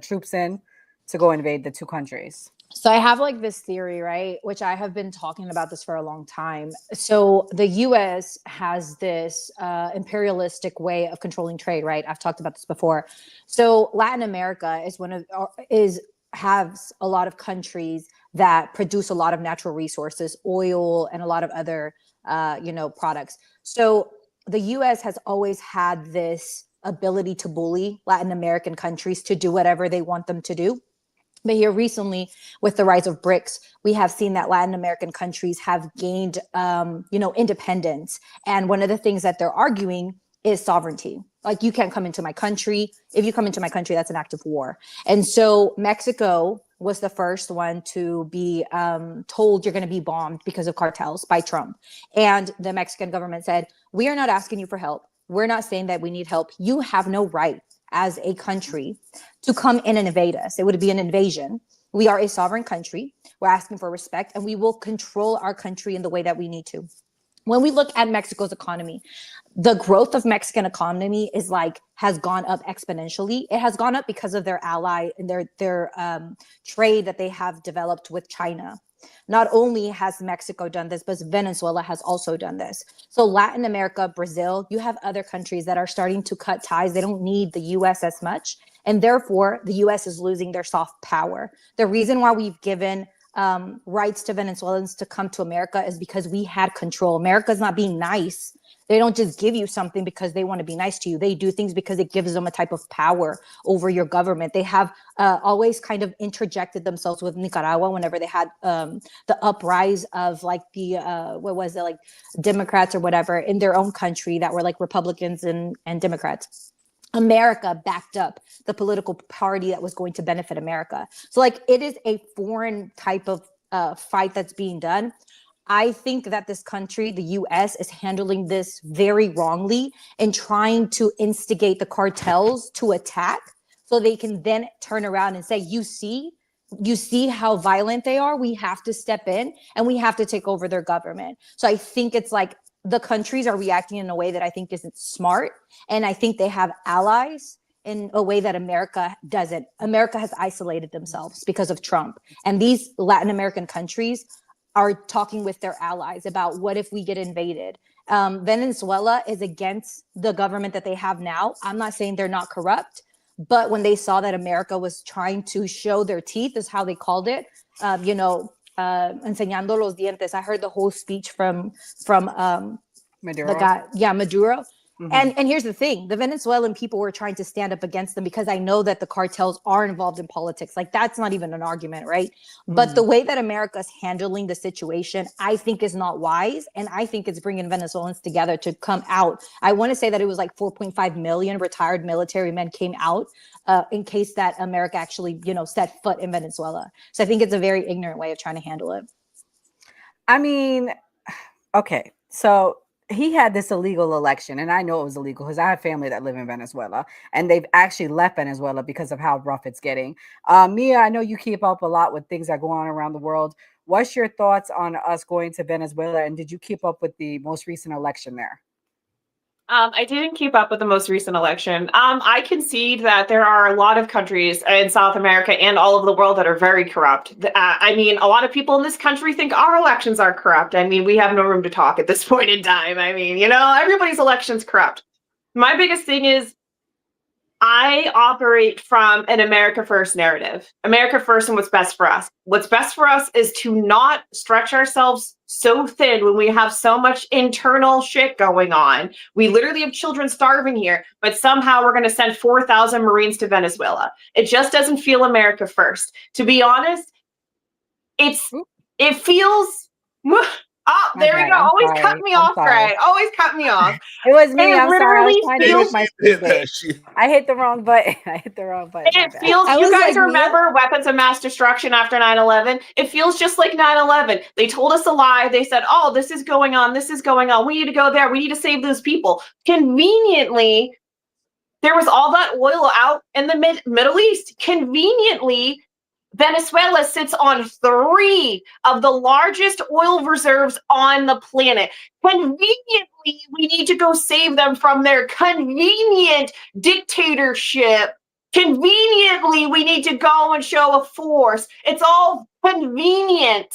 troops in to go invade the two countries? So I have like this theory, right? Which I have been talking about this for a long time. So the U.S. has this imperialistic way of controlling trade, right? I've talked about this before. So Latin America has a lot of countries that produce a lot of natural resources, oil, and a lot of other you know, products. So the U.S. has always had this ability to bully Latin American countries to do whatever they want them to do. But here recently, with the rise of BRICS, we have seen that Latin American countries have gained, you know, independence. And one of the things that they're arguing is sovereignty. Like, you can't come into my country. If you come into my country, that's an act of war. And so Mexico was the first one to be told you're going to be bombed because of cartels by Trump. And the Mexican government said, we are not asking you for help. We're not saying that we need help. You have no right as a country to come in and invade us. It would be an invasion. We are a sovereign country. We're asking for respect, and we will control our country in the way that we need to. When we look at Mexico's economy, the growth of Mexican economy has gone up exponentially. It has gone up because of their ally and their trade that they have developed with China. Not only has Mexico done this, but Venezuela has also done this. So Latin America, Brazil, you have other countries that are starting to cut ties. They don't need the U.S. as much. And therefore, the U.S. is losing their soft power. The reason why we've given rights to Venezuelans to come to America is because we had control. America's not being nice. They don't just give you something because they want to be nice to you. They do things because it gives them a type of power over your government. They have always kind of interjected themselves with Nicaragua whenever they had the uprise of like the, what was it, like Democrats or whatever in their own country that were like Republicans and Democrats. America backed up the political party that was going to benefit America. So like, it is a foreign type of fight that's being done. I think that this country, the U.S., is handling this very wrongly and trying to instigate the cartels to attack so they can then turn around and say, you see how violent they are? We have to step in and we have to take over their government. So I think it's like the countries are reacting in a way that I think isn't smart. And I think they have allies in a way that America doesn't. America has isolated themselves because of Trump. And these Latin American countries are talking with their allies about what if we get invaded. Venezuela is against the government that they have now. I'm not saying they're not corrupt, but when they saw that America was trying to show their teeth, is how they called it, enseñando los dientes. I heard the whole speech from Maduro. the guy, Maduro. Mhm. And here's the thing, the Venezuelan people were trying to stand up against them because I know that the cartels are involved in politics. Like, that's not even an argument, right? But the way that America's handling the situation, I think is not wise. And I think it's bringing Venezuelans together to come out. I want to say that it was like 4.5 million retired military men came out in case that America actually, set foot in Venezuela. So I think it's a very ignorant way of trying to handle it. I mean, okay, so he had this illegal election, and I know it was illegal because I have family that live in Venezuela, and they've actually left Venezuela because of how rough it's getting. Mia, I know you keep up a lot with things that go on around the world. What's your thoughts on us going to Venezuela, and did you keep up with the most recent election there? I didn't keep up with the most recent election. I concede that there are a lot of countries in South America and all over the world that are very corrupt. I mean, a lot of people in this country think our elections are corrupt. I mean, we have no room to talk at this point in time. I mean, everybody's election's corrupt. My biggest thing is I operate from an America First narrative. America First and what's best for us. What's best for us is to not stretch ourselves so thin when we have so much internal shit going on. We literally have children starving here, but somehow we're going to send 4,000 Marines to Venezuela. It just doesn't feel America First. To be honest, it feels... Oh, there we go. Always cut me off, Greg. Always cut me off. It was me. I'm sorry. I was trying to feels- hit my stupid. I hit the wrong button. It feels, you guys remember weapons of mass destruction after 9/11? It feels just like 9/11. They told us a lie. They said, oh, this is going on. This is going on. We need to go there. We need to save those people. Conveniently, there was all that oil out in the Middle East. Conveniently, Venezuela sits on 3 of the largest oil reserves on the planet. Conveniently, we need to go save them from their convenient dictatorship. Conveniently, we need to go and show a force. It's all convenient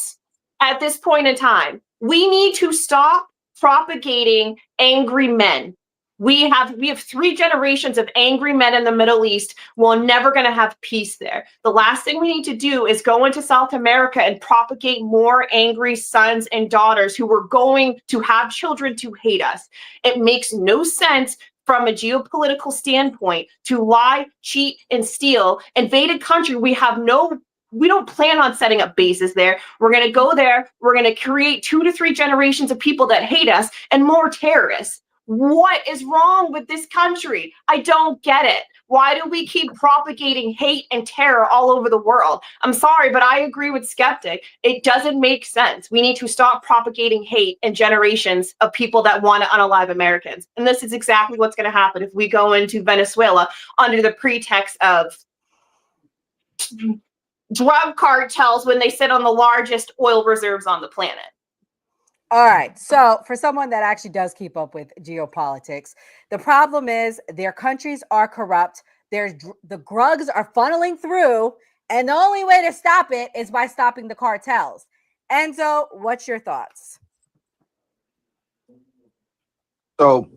at this point in time. We need to stop propagating angry men. We have 3 generations of angry men in the Middle East. We're never going to have peace there. The last thing we need to do is go into South America and propagate more angry sons and daughters who are going to have children to hate us. It makes no sense from a geopolitical standpoint to lie, cheat, and steal. Invaded country, we don't plan on setting up bases there. We're going to go there. We're going to create 2 to 3 generations of people that hate us and more terrorists. What is wrong with this country? I don't get it. Why do we keep propagating hate and terror all over the world? I'm sorry, but I agree with Skeptic. It doesn't make sense. We need to stop propagating hate and generations of people that want to unalive Americans. And this is exactly what's going to happen if we go into Venezuela under the pretext of drug cartels when they sit on the largest oil reserves on the planet. All right. So for someone that actually does keep up with geopolitics, the problem is their countries are corrupt. The drugs are funneling through, and the only way to stop it is by stopping the cartels. Enzo, what's your thoughts? So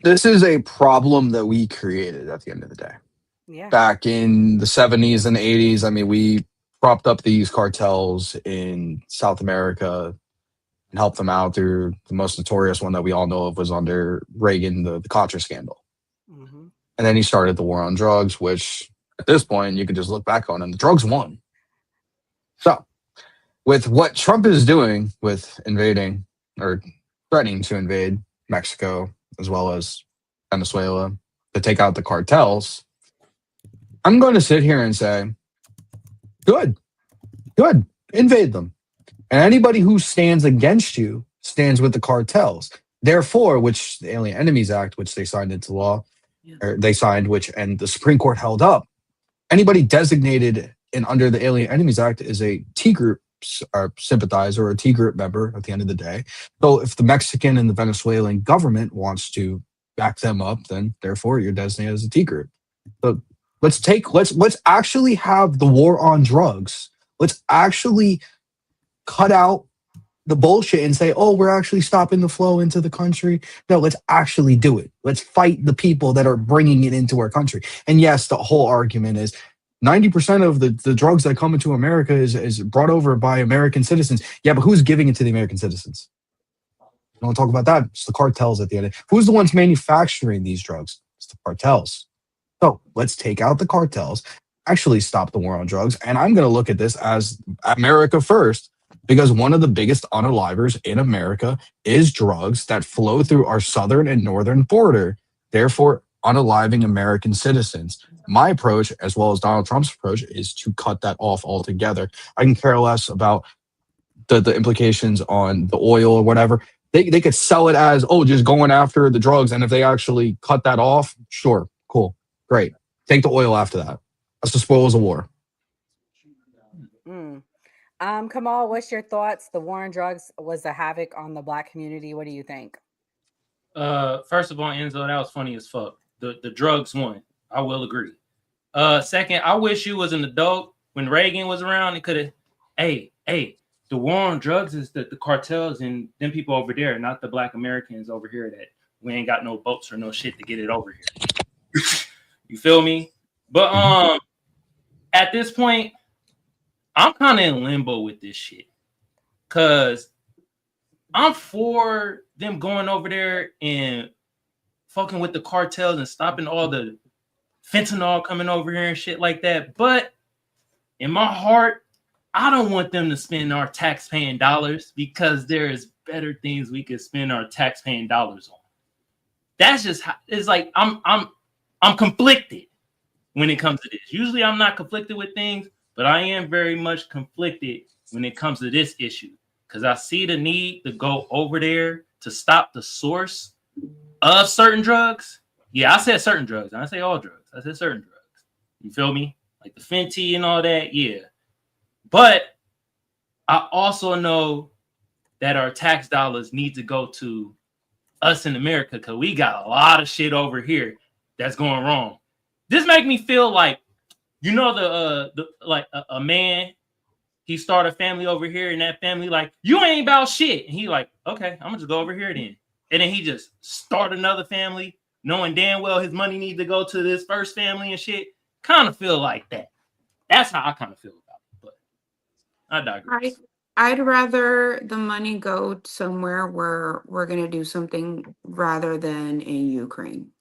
this is a problem that we created at the end of the day. Yeah. Back in the 70s and 80s, I mean, we propped up these cartels in South America and helped them out through the most notorious one that we all know of was under Reagan, the Contra scandal. Mm-hmm. And then he started the war on drugs, which at this point you can just look back on and the drugs won. So with what Trump is doing with invading or threatening to invade Mexico as well as Venezuela to take out the cartels, I'm going to sit here and say, good, invade them. And anybody who stands against you stands with the cartels. Therefore, which the Alien Enemies Act, which they signed into law, or they signed, and the Supreme Court held up, anybody designated under the Alien Enemies Act is a T group sympathizer or a T group member at the end of the day. So if the Mexican and the Venezuelan government wants to back them up, then therefore you're designated as a T group. So let's actually have the war on drugs. Let's actually cut out the bullshit and say, oh, we're actually stopping the flow into the country. No, let's actually do it. Let's fight the people that are bringing it into our country. And yes, the whole argument is 90% of the drugs that come into America is brought over by American citizens. Yeah, but who's giving it to the American citizens? I don't want to talk about that. It's the cartels at the end. Who's the ones manufacturing these drugs? It's the cartels. So let's take out the cartels, actually stop the war on drugs. And I'm going to look at this as America first, because one of the biggest unalivers in America is drugs that flow through our southern and northern border, therefore unaliving American citizens. My approach, as well as Donald Trump's approach, is to cut that off altogether. I can care less about the implications on the oil or whatever. They could sell it as, oh, just going after the drugs. And if they actually cut that off, sure, cool, great. Take the oil after that. That's the spoils of war. Kamal, what's your thoughts? The war on drugs was a havoc on the Black community. What do you think? First of all, Enzo, that was funny as fuck. The drugs won. I will agree. Second, I wish you was an adult when Reagan was around. It could have, hey, the war on drugs is the cartels and them people over there, not the Black Americans over here that we ain't got no boats or no shit to get it over here. You feel me? But at this point, I'm kind of in limbo with this shit. Cause I'm for them going over there and fucking with the cartels and stopping all the fentanyl coming over here and shit like that. But in my heart, I don't want them to spend our tax-paying dollars because there is better things we could spend our tax-paying dollars on. That's just how, it's like I'm conflicted when it comes to this. Usually I'm not conflicted with things, but I am very much conflicted when it comes to this issue because I see the need to go over there to stop the source of certain drugs. Yeah, I said certain drugs. I didn't say all drugs. I said certain drugs. You feel me? Like the Fenty and all that. Yeah. But I also know that our tax dollars need to go to us in America because we got a lot of shit over here that's going wrong. This make me feel like, you know, a man, he start a family over here and that family like, you ain't about shit. And he like, okay, I'm gonna just go over here then. And then he just start another family knowing damn well his money needs to go to this first family and shit. Kind of feel like that. That's how I kind of feel about it. But I digress. I'd rather the money go somewhere where we're going to do something rather than in Ukraine.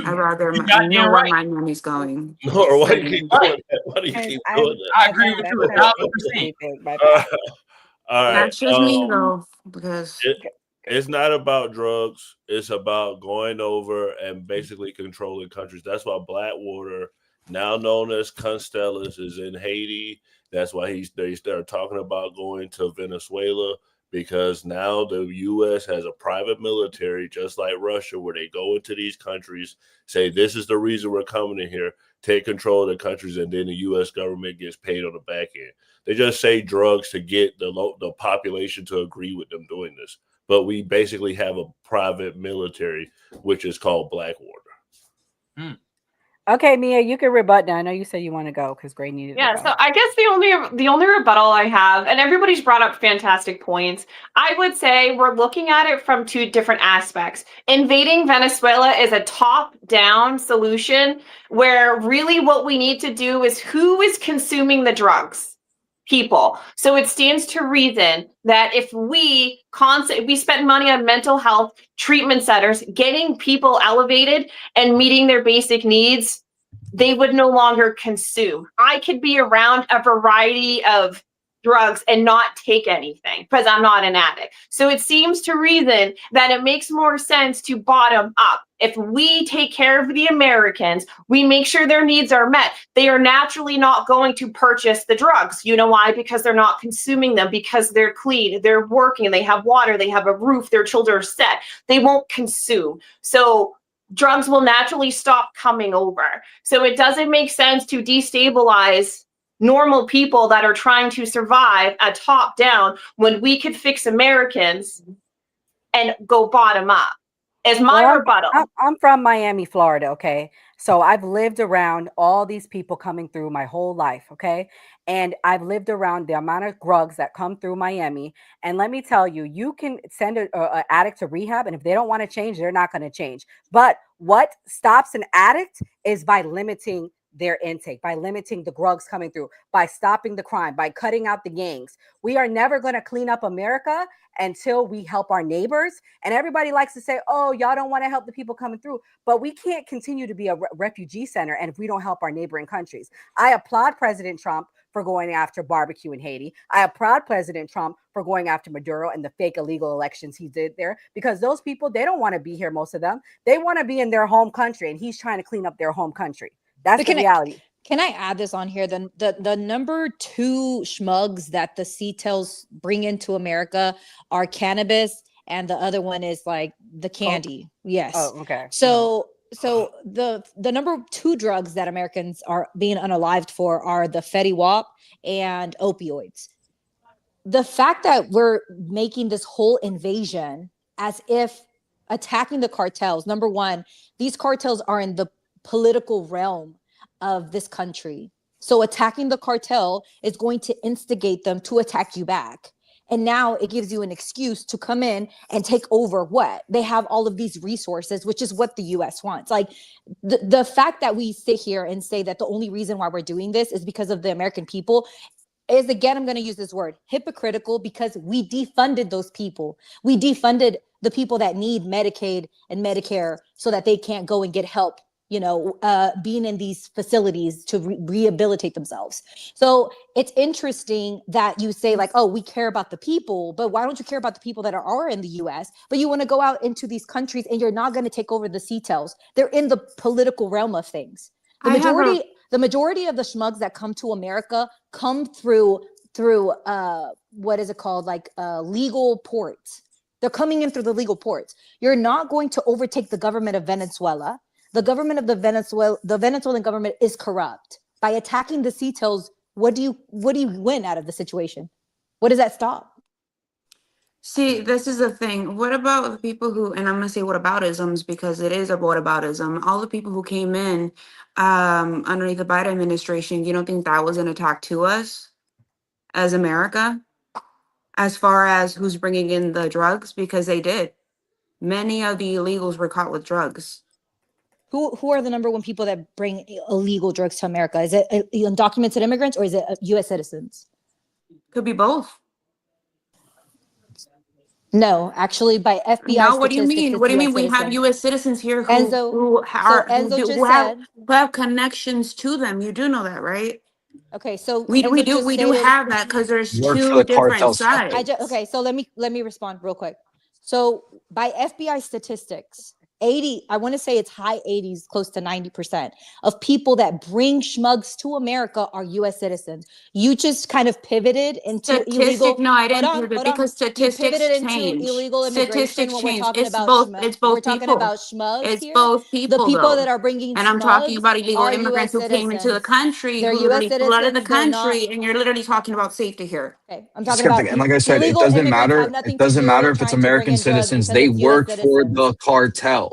I'd rather know where my money's going. Or why do you keep doing that? Why do you keep doing that? I agree with you 1,000%. All right. That's just me though, because it's not about drugs. It's about going over and basically controlling countries. That's why Blackwater, now known as Constellas, is in Haiti. That's why they started talking about going to Venezuela, because now the U.S. has a private military, just like Russia, where they go into these countries, say, this is the reason we're coming in here, take control of the countries, and then the U.S. government gets paid on the back end. They just say drugs to get the population to agree with them doing this. But we basically have a private military, which is called Blackwater. Okay, Mia, you can rebut now. I know you said you want to go because Gray needed to go. So I guess the only rebuttal I have, and everybody's brought up fantastic points, I would say we're looking at it from two different aspects. Invading Venezuela is a top-down solution where really what we need to do is who is consuming the drugs? People. So it stands to reason that if we spend money on mental health treatment centers, getting people elevated and meeting their basic needs, they would no longer consume. I could be around a variety of drugs and not take anything because I'm not an addict. So it seems to reason that it makes more sense to bottom up. If we take care of the Americans, we make sure their needs are met. They are naturally not going to purchase the drugs. You know why? Because they're not consuming them, because they're clean, they're working, they have water, they have a roof, their children are set. They won't consume. So drugs will naturally stop coming over. So it doesn't make sense to destabilize normal people that are trying to survive at top down when we could fix Americans and go bottom up. is my Well, rebuttal. I'm from Miami, Florida, okay? So I've lived around all these people coming through my whole life, okay? And I've lived around the amount of drugs that come through Miami. And let me tell you, you can send an addict to rehab, and if they don't want to change, they're not going to change. But what stops an addict is by limiting their intake, by limiting the drugs coming through, by stopping the crime, by cutting out the gangs. We are never going to clean up America until we help our neighbors. And everybody likes to say, oh, y'all don't want to help the people coming through, but we can't continue to be a refugee center and if we don't help our neighboring countries. I applaud President Trump for going after barbecue in Haiti. I applaud President Trump for going after Maduro and the fake illegal elections he did there, because those people, they don't want to be here, most of them. They want to be in their home country, and he's trying to clean up their home country. That's the reality. Can I add this on here? The number 2 schmugs that the CTELs bring into America are cannabis, and the other one is like the candy. Coke? Yes. Oh, okay. So the number 2 drugs that Americans are being unalived for are the Fetty Wap and opioids. The fact that we're making this whole invasion as if attacking the cartels, number one, these cartels are in the political realm of this country. So attacking the cartel is going to instigate them to attack you back. And now it gives you an excuse to come in and take over what? They have all of these resources, which is what the US wants. Like the fact that we sit here and say that the only reason why we're doing this is because of the American people is, again, I'm going to use this word, hypocritical, because we defunded those people. We defunded the people that need Medicaid and Medicare so that they can't go and get help, being in these facilities to rehabilitate themselves. So it's interesting that you say like, oh, we care about the people, but why don't you care about the people that are in the US? But you want to go out into these countries and you're not going to take over the CTELs. They're in the political realm of things. The majority of the schmugs that come to America come through what is it called? Like legal ports. They're coming in through the legal ports. You're not going to overtake the government of Venezuela. The government of the Venezuelan government is corrupt. By attacking the CTELs, what do you win out of the situation? What does that stop? See, this is the thing. What about the people who, and I'm going to say whataboutisms because it is a whataboutism, all the people who came in underneath the Biden administration, you don't think that was an attack to us as America? As far as who's bringing in the drugs? Because they did. Many of the illegals were caught with drugs. Who are the number 1 people that bring illegal drugs to America? Is it undocumented immigrants or is it U.S. citizens? Could be both. No, actually, by FBI No, what do you mean? What do you mean? We have U.S. citizens here who have connections to them. You do know that, right? Okay, so we do have that because there's 2 different sides. Okay, so let me respond real quick. So by FBI statistics, 80, I want to say it's high 80s, close to 90% of people that bring schmugs to America are U.S. citizens. You just kind of pivoted into illegal. No, I didn't pivot because statistics change. Illegal immigration when we're talking about schmugs. It's both we're talking people. about schmugs It's here. both people. The people that are bringing and I'm talking about illegal immigrants who came into the country, who literally flooded the country, and you're literally talking about safety here. Okay, I'm talking about. And like I said, it doesn't matter. It doesn't matter if it's American citizens. They work for the cartel.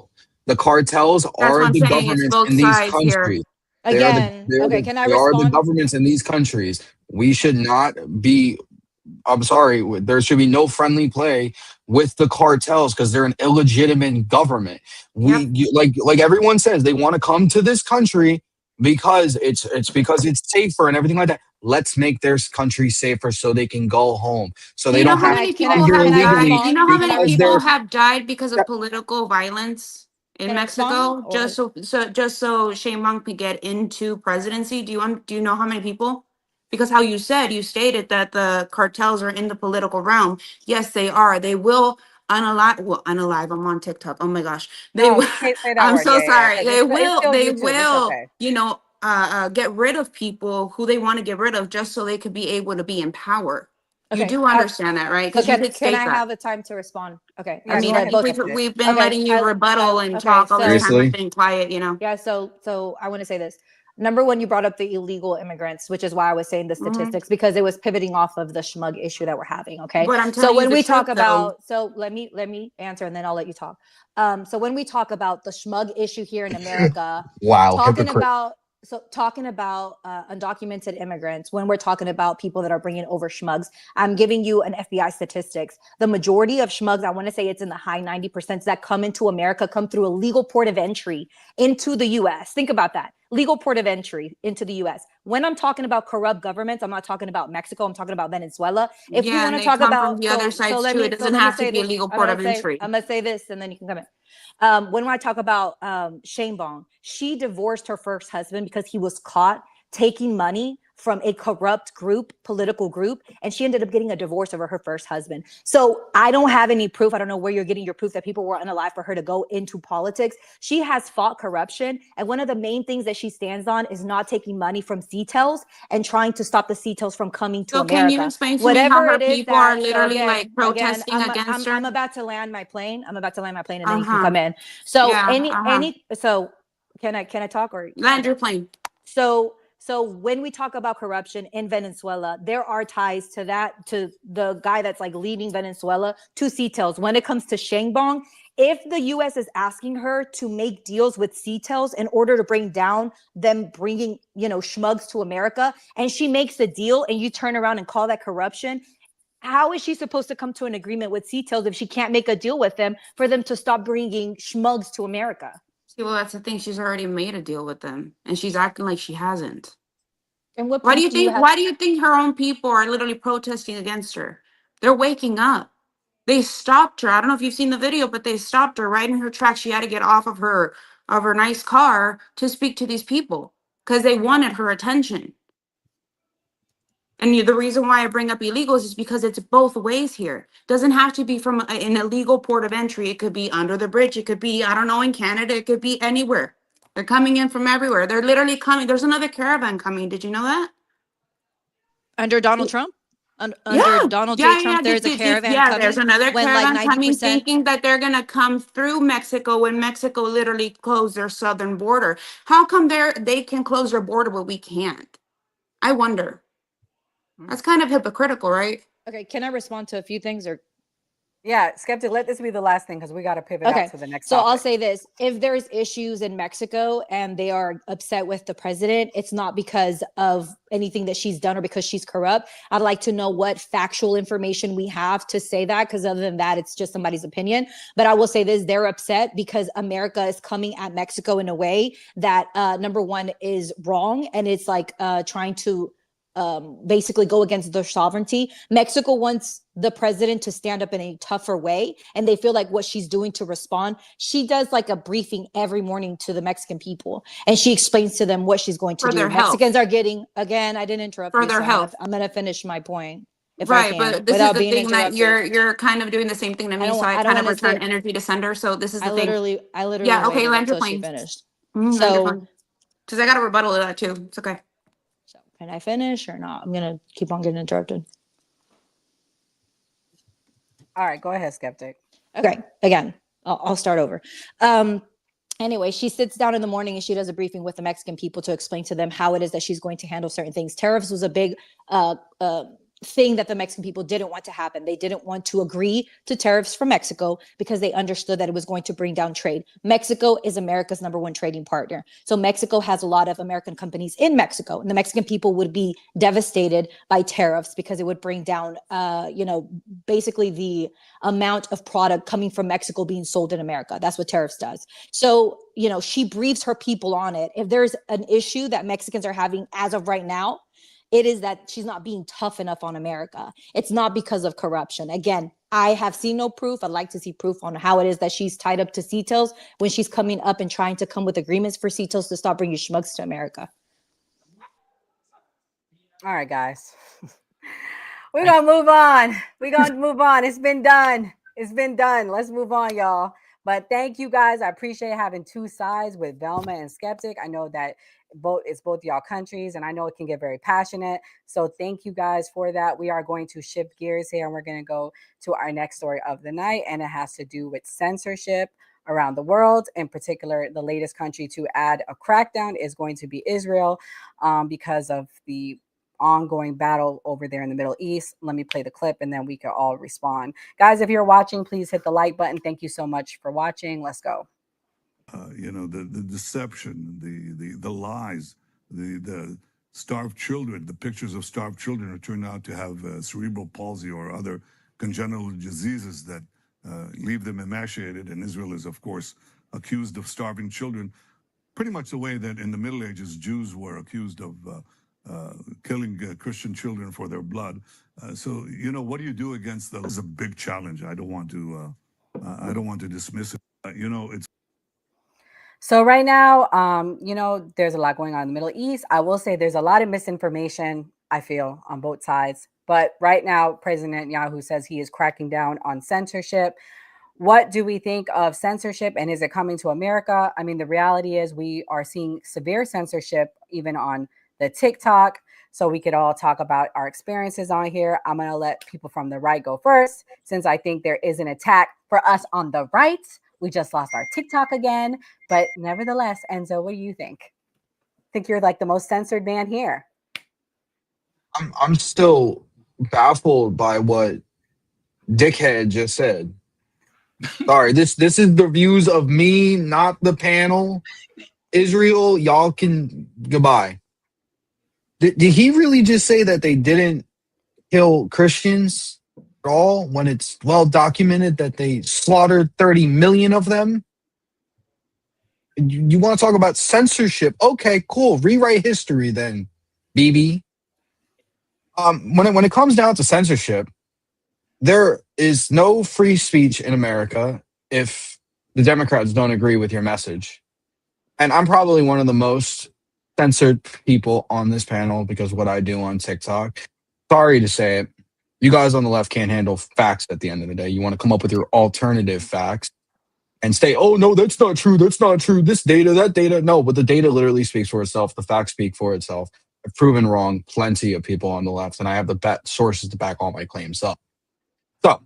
The cartels are the governments in these countries. Again, okay, can I respond? They are the governments in these countries. We should not be, I'm sorry, there should be no friendly play with the cartels because they're an illegitimate government. Like everyone says, they want to come to this country because it's safer and everything like that. Let's make their country safer so they can go home. So they don't have to do you know how many people have died because of political violence in Mexico? Just so Shane Monk could get into presidency. Do you know how many people? Because how you stated that the cartels are in the political realm. Yes, they are. They will unalive. I'm on TikTok. Oh my gosh. I'm so sorry. They will, get rid of people who they want to get rid of just so they could be able to be in power. Okay. You do understand that, right? Can I have the time to respond? Okay. I mean, I think we've been letting you rebuttal and talk all the time. I've been quiet, Yeah. So I want to say this. Number one, you brought up the illegal immigrants, which is why I was saying the statistics, because it was pivoting off of the schmug issue that we're having. Okay. But I'm So telling when you the we talk truth, about, so let me answer and then I'll let you talk. So when we talk about the schmug issue here in America, Wow, talking hypocrite. about undocumented immigrants, when we're talking about people that are bringing over schmugs, I'm giving you an FBI statistics. The majority of schmugs, I want to say it's in the high 90% that come into America, come through a legal port of entry into the US. Think about that. Legal port of entry into the US. When I'm talking about corrupt governments, I'm not talking about Mexico, I'm talking about Venezuela. If you want to talk about, from the other sides let too. me, It doesn't let me have say to be a this. legal port of entry. I'm gonna say this and then you can come in. When I talk about Shane Bong, she divorced her first husband because he was caught taking money from a corrupt group, political group, and she ended up getting a divorce over her first husband. So I don't have any proof. I don't know where you're getting your proof that people were unalive for her to go into politics. She has fought corruption, and one of the main things that she stands on is not taking money from CTELs and trying to stop the CTELs from coming to So America. can you explain to Whatever me how her it is people are that, literally again, like protesting I'm against her? I'm about to land my plane. I'm about to land my plane, and then you can come in. So so can I talk or land your plane? So when we talk about corruption in Venezuela, there are ties to that, to the guy that's like leading Venezuela, to CTELs. When it comes to Shane Bong, if the US is asking her to make deals with CTELs in order to bring down them bringing, schmugs to America, and she makes a deal and you turn around and call that corruption, how is she supposed to come to an agreement with CTELs if she can't make a deal with them for them to stop bringing schmugs to America? See, well, that's the thing. She's already made a deal with them, and she's acting like she hasn't. And what? Why do you think? Why do you think her own people are literally protesting against her? They're waking up. They stopped her. I don't know if you've seen the video, but they stopped her right in her tracks. She had to get off of her nice car to speak to these people because they wanted her attention. And the reason why I bring up illegals is because it's both ways here. Doesn't have to be from an illegal port of entry. It could be under the bridge. It could be, I don't know, in Canada. It could be anywhere. They're coming in from everywhere. They're literally coming. There's another caravan coming. Did you know that? Under Donald Trump? Under Donald J. Trump, there's a caravan coming. There's another when caravan like 90%, coming, thinking that they're going to come through Mexico when Mexico literally closed their southern border. How come they can close their border but we can't? I wonder. That's kind of hypocritical, right? Okay, can I respond to a few things or? Yeah, Skeptic, let this be the last thing because we got to pivot out to the next So topic. I'll say this. If there's issues in Mexico and they are upset with the president, it's not because of anything that she's done or because she's corrupt. I'd like to know what factual information we have to say that, because other than that, it's just somebody's opinion. But I will say this, they're upset because America is coming at Mexico in a way that, number one, is wrong. And it's like trying to basically go against their sovereignty. Mexico wants the president to stand up in a tougher way, and they feel like what she's doing to respond, she does like a briefing every morning to the Mexican people, and she explains to them what she's going to do. Mexicans are getting, again, I didn't interrupt you, their so health. I'm going to finish my point if right, I can, but this is the thing that you're kind of doing the same thing to me, so I kind of return energy to sender. So this is the thing. I literally yeah, okay, waited land your until she plane. finished. So because I got a rebuttal to that too. It's okay. So can I finish or not? I'm gonna keep on getting interrupted. All right, go ahead, Skeptic. Okay, again, I'll start over. Anyway, she sits down in the morning and she does a briefing with the Mexican people to explain to them how it is that she's going to handle certain things. Tariffs was a big thing that the Mexican people didn't want to happen. They didn't want to agree to tariffs from Mexico because they understood that it was going to bring down trade. Mexico is America's #1 trading partner. So Mexico has a lot of American companies in Mexico, and the Mexican people would be devastated by tariffs because it would bring down, basically the amount of product coming from Mexico being sold in America. That's what tariffs does. So, she briefs her people on it. If there's an issue that Mexicans are having as of right now, it is that she's not being tough enough on America. It's not because of corruption. Again, I have seen no proof. I'd like to see proof on how it is that she's tied up to CTELs when she's coming up and trying to come with agreements for CTELs to stop bringing schmugs to America. All right, guys. We're going to move on. It's been done. Let's move on, y'all. But thank you guys. I appreciate having two sides with Velma and Skeptic. I know that it's both y'all countries, and I know it can get very passionate. So thank you guys for that. We are going to shift gears here, and we're going to go to our next story of the night, and it has to do with censorship around the world. In particular, the latest country to add a crackdown is going to be Israel, because of the ongoing battle over there in the Middle East. Let me play the clip and then we can all respond. Guys, if you're watching, please hit the like button. Thank you so much for watching. Let's go. You know, the deception, the lies, the starved children, the pictures of starved children who turn out to have cerebral palsy or other congenital diseases that leave them emaciated. And Israel is, of course, accused of starving children, pretty much the way that in the Middle Ages Jews were accused of killing Christian children for their blood. So, you know, what do you do against that? It's a big challenge. I don't want to dismiss it. You know, it's. So right now, you know, there's a lot going on in the Middle East. I will say there's a lot of misinformation, I feel, on both sides. But right now, President Netanyahu says he is cracking down on censorship. What do we think of censorship, and is it coming to America? I mean, the reality is we are seeing severe censorship even on the TikTok. So we could all talk about our experiences on here. I'm going to let people from the right go first, since I think there is an attack for us on the right. We just lost our TikTok again. But nevertheless, Enzo, what do you think? I think you're like the most censored man here. I'm still baffled by what Dickhead just said. Sorry, this is the views of me, not the panel. Israel, y'all can goodbye. Did he really just say that they didn't kill Christians at all when it's well documented that they slaughtered 30 million of them? You want to talk about censorship? Okay, cool. Rewrite history then, BB. When it comes down to censorship, there is no free speech in America if the Democrats don't agree with your message. And I'm probably one of the most censored people on this panel because of what I do on TikTok. Sorry to say it. You guys on the left can't handle facts at the end of the day. You want to come up with your alternative facts and say, oh, no, that's not true. That's not true. This data, that data. No, but the data literally speaks for itself. The facts speak for itself. I've proven wrong plenty of people on the left, and I have the sources to back all my claims up. So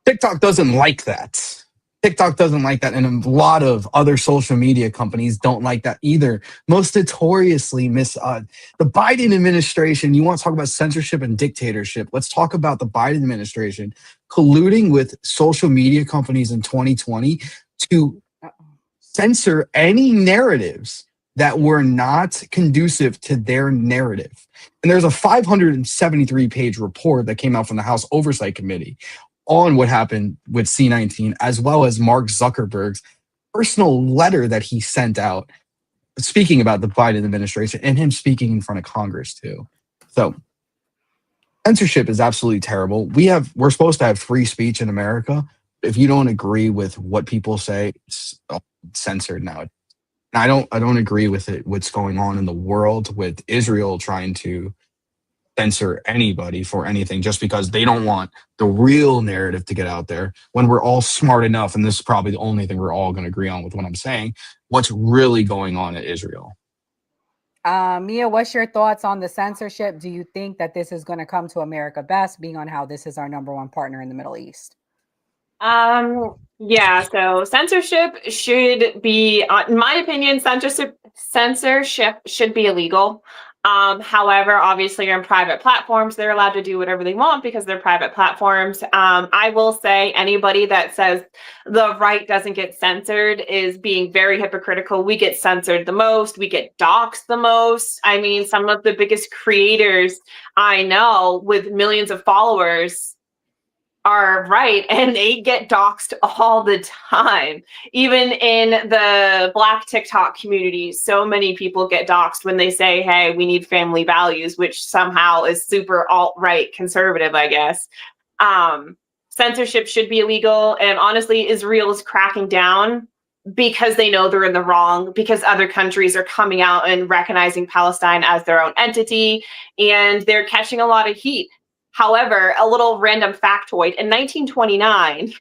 TikTok doesn't like that. TikTok doesn't like that, and a lot of other social media companies don't like that either. Most notoriously, the Biden administration, you want to talk about censorship and dictatorship. Let's talk about the Biden administration colluding with social media companies in 2020 to censor any narratives that were not conducive to their narrative. And there's a 573-page report that came out from the House Oversight Committee on what happened with C-19, as well as Mark Zuckerberg's personal letter that he sent out speaking about the Biden administration and him speaking in front of Congress too. So censorship is absolutely terrible. We're supposed to have free speech in America. If you don't agree with what people say, it's censored now. And I don't agree with it. What's going on in the world with Israel trying to censor anybody for anything just because they don't want the real narrative to get out there when we're all smart enough, and this is probably the only thing we're all going to agree on with what I'm saying, what's really going on in Israel. Mia, what's your thoughts on the censorship? Do you think that this is going to come to America best, being on how this is our #1 partner in the Middle East? Yeah, so censorship should be, in my opinion, censorship should be illegal. However, obviously on private platforms, they're allowed to do whatever they want because they're private platforms. I will say anybody that says the right doesn't get censored is being very hypocritical. We get censored the most. We get doxxed the most. I mean, some of the biggest creators I know with millions of followers are right, and they get doxxed all the time. Even in the Black TikTok community, so many people get doxxed when they say, hey, we need family values, which somehow is super alt-right conservative, I guess. Censorship should be illegal, and honestly, Israel is cracking down because they know they're in the wrong, because other countries are coming out and recognizing Palestine as their own entity, and they're catching a lot of heat. However, a little random factoid, in 1929,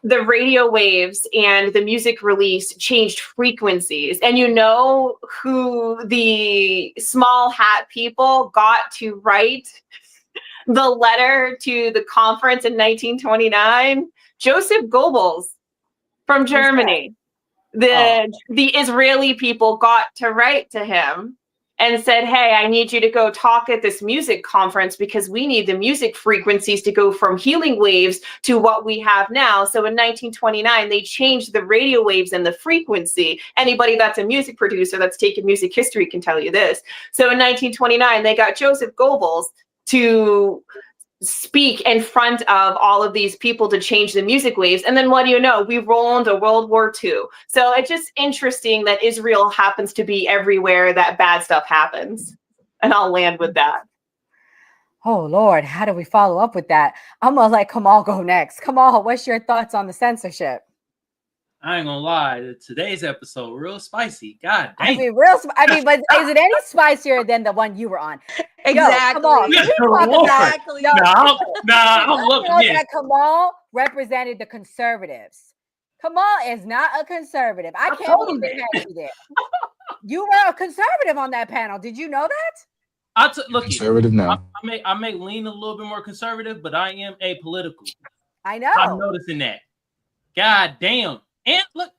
the radio waves and the music release changed frequencies. And you know who the small hat people got to write the letter to the conference in 1929? Joseph Goebbels from Germany. The Israeli people got to write to him and said, hey, I need you to go talk at this music conference because we need the music frequencies to go from healing waves to what we have now. So in 1929, they changed the radio waves and the frequency. Anybody that's a music producer that's taken music history can tell you this. So in 1929, they got Joseph Goebbels to speak in front of all of these people to change the music waves. And then what do you know? We roll into World War II. So it's just interesting that Israel happens to be everywhere that bad stuff happens. And I'll land with that. Oh, Lord, how do we follow up with that? I'm going to let Kamal go next. Kamal, what's your thoughts on the censorship? I ain't gonna lie, today's episode real spicy. God dang. But is it any spicier than the one you were on? Exactly. Yo, Kamal, can we talk about I'm looking that Kamal represented the conservatives. Kamal is not a conservative. I can't believe they had you there. You were a conservative on that panel. Did you know that? Look, conservative now. I may lean a little bit more conservative, but I am apolitical. I know. I'm noticing that. God damn. And look,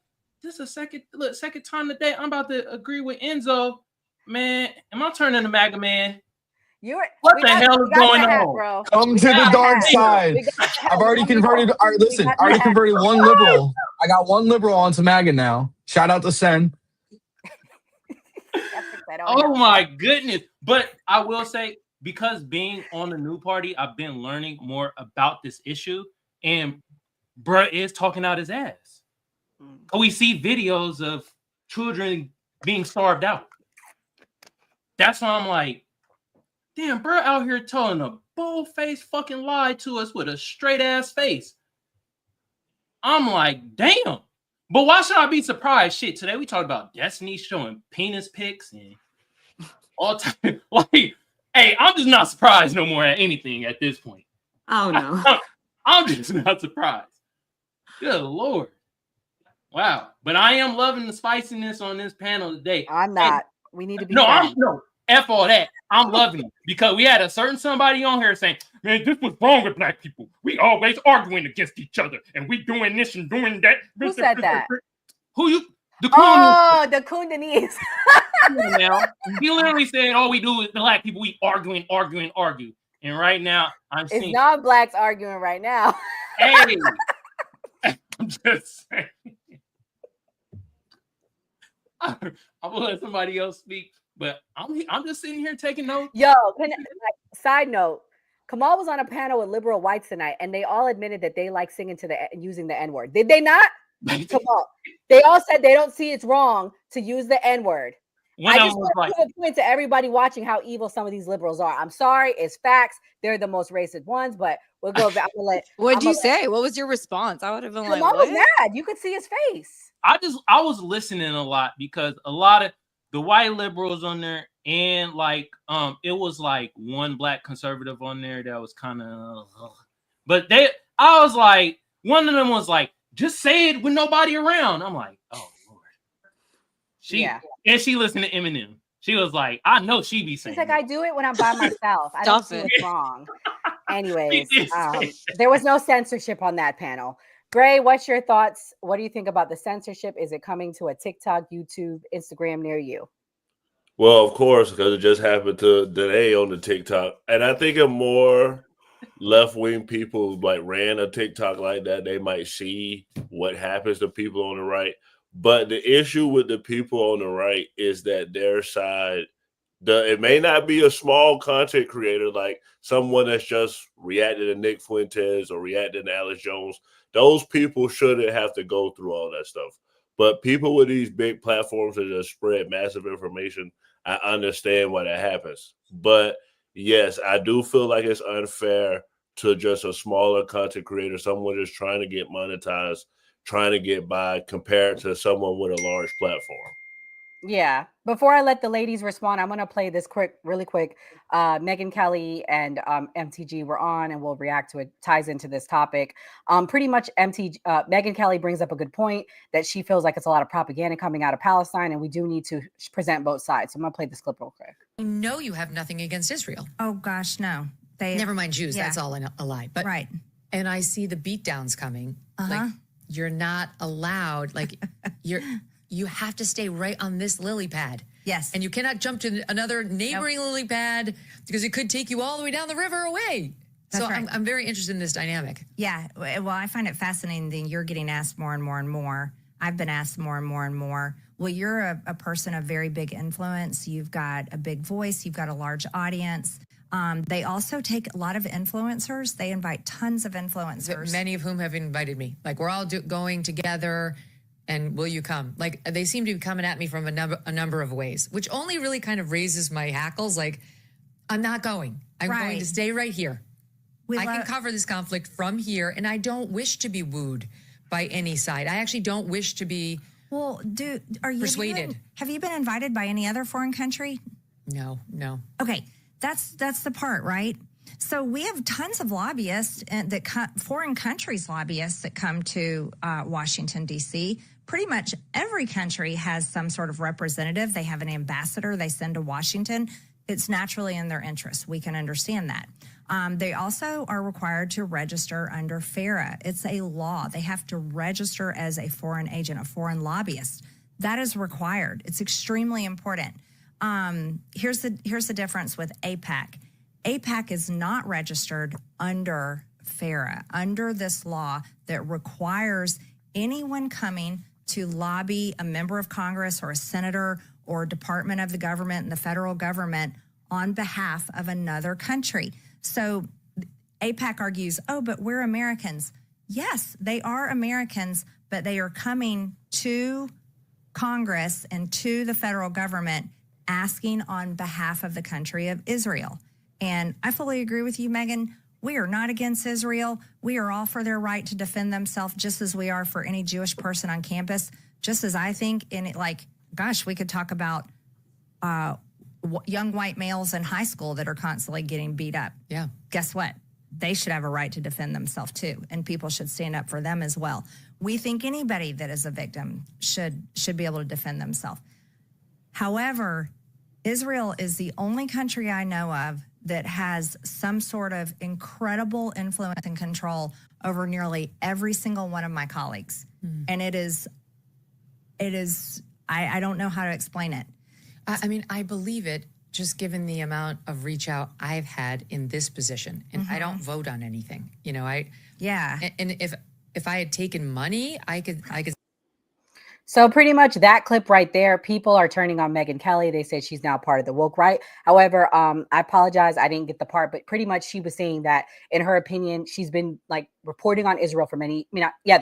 this is a second time today. I'm about to agree with Enzo. Man, am I turning to MAGA man? What the hell is going on? Bro. Come to the dark side. I've already converted. All right, listen, I already converted one liberal. I got one liberal onto MAGA now. Shout out to Sen. Oh my goodness. But I will say, because being on the new party, I've been learning more about this issue. And bruh is talking out his ass. We see videos of children being starved out. That's why I'm like, damn, bro, out here telling a bold-faced fucking lie to us with a straight-ass face. I'm like, damn. But why should I be surprised? Shit, today we talked about Destiny showing penis pics and all time. Like, hey, I'm just not surprised no more at anything at this point. Oh, no. I'm just not surprised. Good Lord. Wow. But I am loving the spiciness on this panel today. I'm not. We need to be F all that. I'm loving it because we had a certain somebody on here saying, man, this was wrong with black people. We always arguing against each other and we doing this and doing that. Who said that? Who you? The Kundanese. Now, he literally said, all we do is black people, we argue. And right now, I'm seeing. It's not blacks arguing right now. Hey. I'm just saying. I'm gonna let somebody else speak, but I'm just sitting here taking notes. Yo, side note, Kamal was on a panel with liberal whites tonight, and they all admitted that they like singing using the N-word. Did they not? Kamal, they all said they don't see it's wrong to use the N-word. I just want to point to everybody watching how evil some of these liberals are. I'm sorry, it's facts. They're the most racist ones, but we'll go back. What'd you say? What was your response? I would have been like, Kamal was mad. You could see his face. I was listening a lot because a lot of the white liberals on there and it was like one black conservative on there that was kind of but I was like, one of them was like, just say it with nobody around. I'm like, oh Lord. And she listened to Eminem. She was like, I know she be saying. She's like, I do it when I'm by myself. I don't see what's wrong. Anyways, there was no censorship on that panel. Gray, what's your thoughts? What do you think about the censorship? Is it coming to a TikTok, YouTube, Instagram near you? Well, of course, because it just happened today on the TikTok. And I think if more left-wing people ran a TikTok like that, they might see what happens to people on the right. But the issue with the people on the right is that their side, it may not be a small content creator like someone that's just reacted to Nick Fuentes or reacted to Alex Jones. Those people shouldn't have to go through all that stuff. But people with these big platforms that just spread massive information, I understand why that happens. But yes, I do feel like it's unfair to just a smaller content creator, someone just trying to get monetized, trying to get by, compared to someone with a large platform. Yeah. Before I let the ladies respond, I'm going to play this really quick. Megyn Kelly and MTG were on, and we'll react to it. Ties into this topic. Pretty much Megyn Kelly brings up a good point that she feels like it's a lot of propaganda coming out of Palestine, and we do need to present both sides. So I'm going to play this clip real quick. I know you have nothing against Israel. Oh, gosh, no. Never mind Jews. Yeah. That's all a lie. But right. and I see the beatdowns coming, like you're not allowed, like you have to stay right on this lily pad. Yes. And you cannot jump to another neighboring lily pad because it could take you all the way down the river away. That's so right. I'm very interested in this dynamic. Yeah. Well, I find it fascinating that you're getting asked more and more and more. I've been asked more and more and more. Well, you're a person of very big influence. You've got a big voice. You've got a large audience. They also take a lot of influencers. They invite tons of influencers. Many of whom have invited me. Like, we're all going together, and will you come? Like, they seem to be coming at me from a number of ways, which only really kind of raises my hackles. Like, I'm not going. I'm going to stay right here. I can cover this conflict from here, and I don't wish to be wooed by any side. I actually don't wish to be persuaded. Have you been invited by any other foreign country? No. Okay, that's the part, right? So we have tons of lobbyists foreign countries lobbyists that come to Washington, D.C. Pretty much every country has some sort of representative. They have an ambassador they send to Washington. It's naturally in their interest. We can understand that. They also are required to register under FARA. It's a law. They have to register as a foreign agent, a foreign lobbyist. That is required. It's extremely important. Here's the difference with AIPAC. AIPAC is not registered under FARA, under this law that requires anyone coming to lobby a member of Congress or a senator or department of the government and the federal government on behalf of another country. So AIPAC argues, but we're Americans. Yes, they are Americans, but they are coming to Congress and to the federal government asking on behalf of the country of Israel. And I fully agree with you, Megan. We are not against Israel. We are all for their right to defend themselves, just as we are for any Jewish person on campus. Just as I think we could talk about young white males in high school that are constantly getting beat up. Yeah. Guess what? They should have a right to defend themselves too, and people should stand up for them as well. We think anybody that is a victim should be able to defend themselves. However, Israel is the only country I know of that has some sort of incredible influence and control over nearly every single one of my colleagues. And it is, I don't know how to explain it. I mean, I believe it, just given the amount of reach out I've had in this position. And I don't vote on anything. And if I had taken money, I could. So pretty much that clip right there, people are turning on Megyn Kelly. They said she's now part of the woke right. However, I apologize, I didn't get the part, but pretty much she was saying that in her opinion, she's been like reporting on Israel for the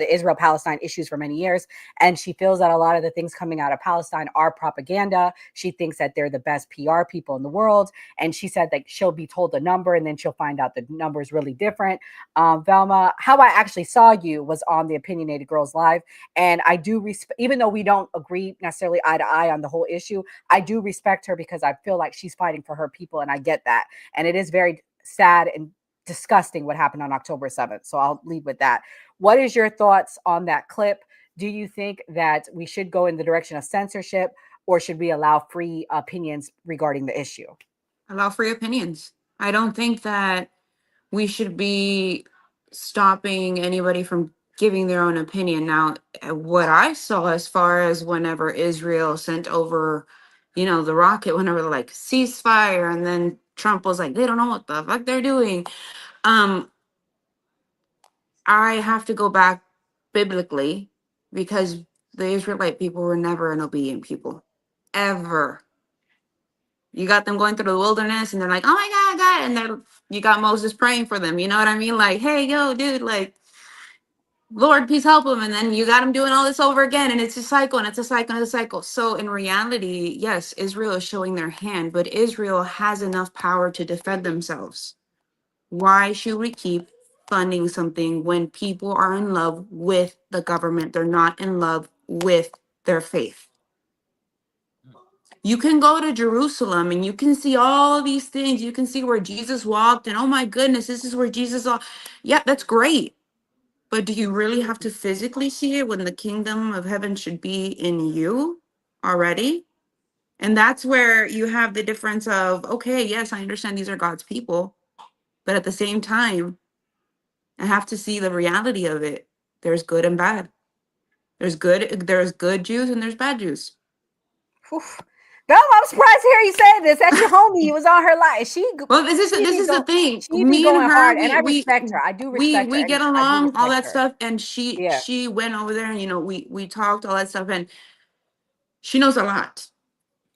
Israel-Palestine issues for many years. And she feels that a lot of the things coming out of Palestine are propaganda. She thinks that they're the best PR people in the world. And she said that she'll be told the number and then she'll find out the number is really different. Velma, how I actually saw you was on the Opinionated Girls Live. And I do respect, even though we don't agree necessarily eye to eye on the whole issue, I do respect her because I feel like she's fighting for her people. And I get that. And it is very sad and disgusting what happened on October 7th. So I'll leave with that. What is your thoughts on that clip? Do you think that we should go in the direction of censorship, or should we allow free opinions regarding the issue? Allow free opinions. I don't think that we should be stopping anybody from giving their own opinion. Now, what I saw as far as whenever Israel sent over, the rocket, whenever they're like ceasefire, and then Trump was like, they don't know what the fuck they're doing. I have to go back biblically, because the Israelite people were never an obedient people, ever. You got them going through the wilderness and they're like, oh my God, and you got Moses praying for them. You know what I mean? Like, hey, yo, dude, like, Lord, please help them. And then you got them doing all this over again. And it's a cycle and it's a cycle and it's a cycle. So in reality, yes, Israel is showing their hand, but Israel has enough power to defend themselves. Why should we keep funding something when people are in love with the government? They're not in love with their faith. You can go to Jerusalem and you can see all these things. You can see where Jesus walked, and oh my goodness, this is where Jesus walked. Yeah, that's great. But do you really have to physically see it when the kingdom of heaven should be in you already? And that's where you have the difference of, okay, yes, I understand these are God's people, but at the same time, and have to see the reality of it. There's good and bad. There's good Jews and there's bad Jews. Oof. Velma, I'm surprised to hear you say this. That's your homie. He was on her live. Well, this is the thing. She be Me and going her, hard, and I respect her. I do respect her. we And get I do along, all respect that her. stuff. And she went over there, and we talked all that stuff, and she knows a lot,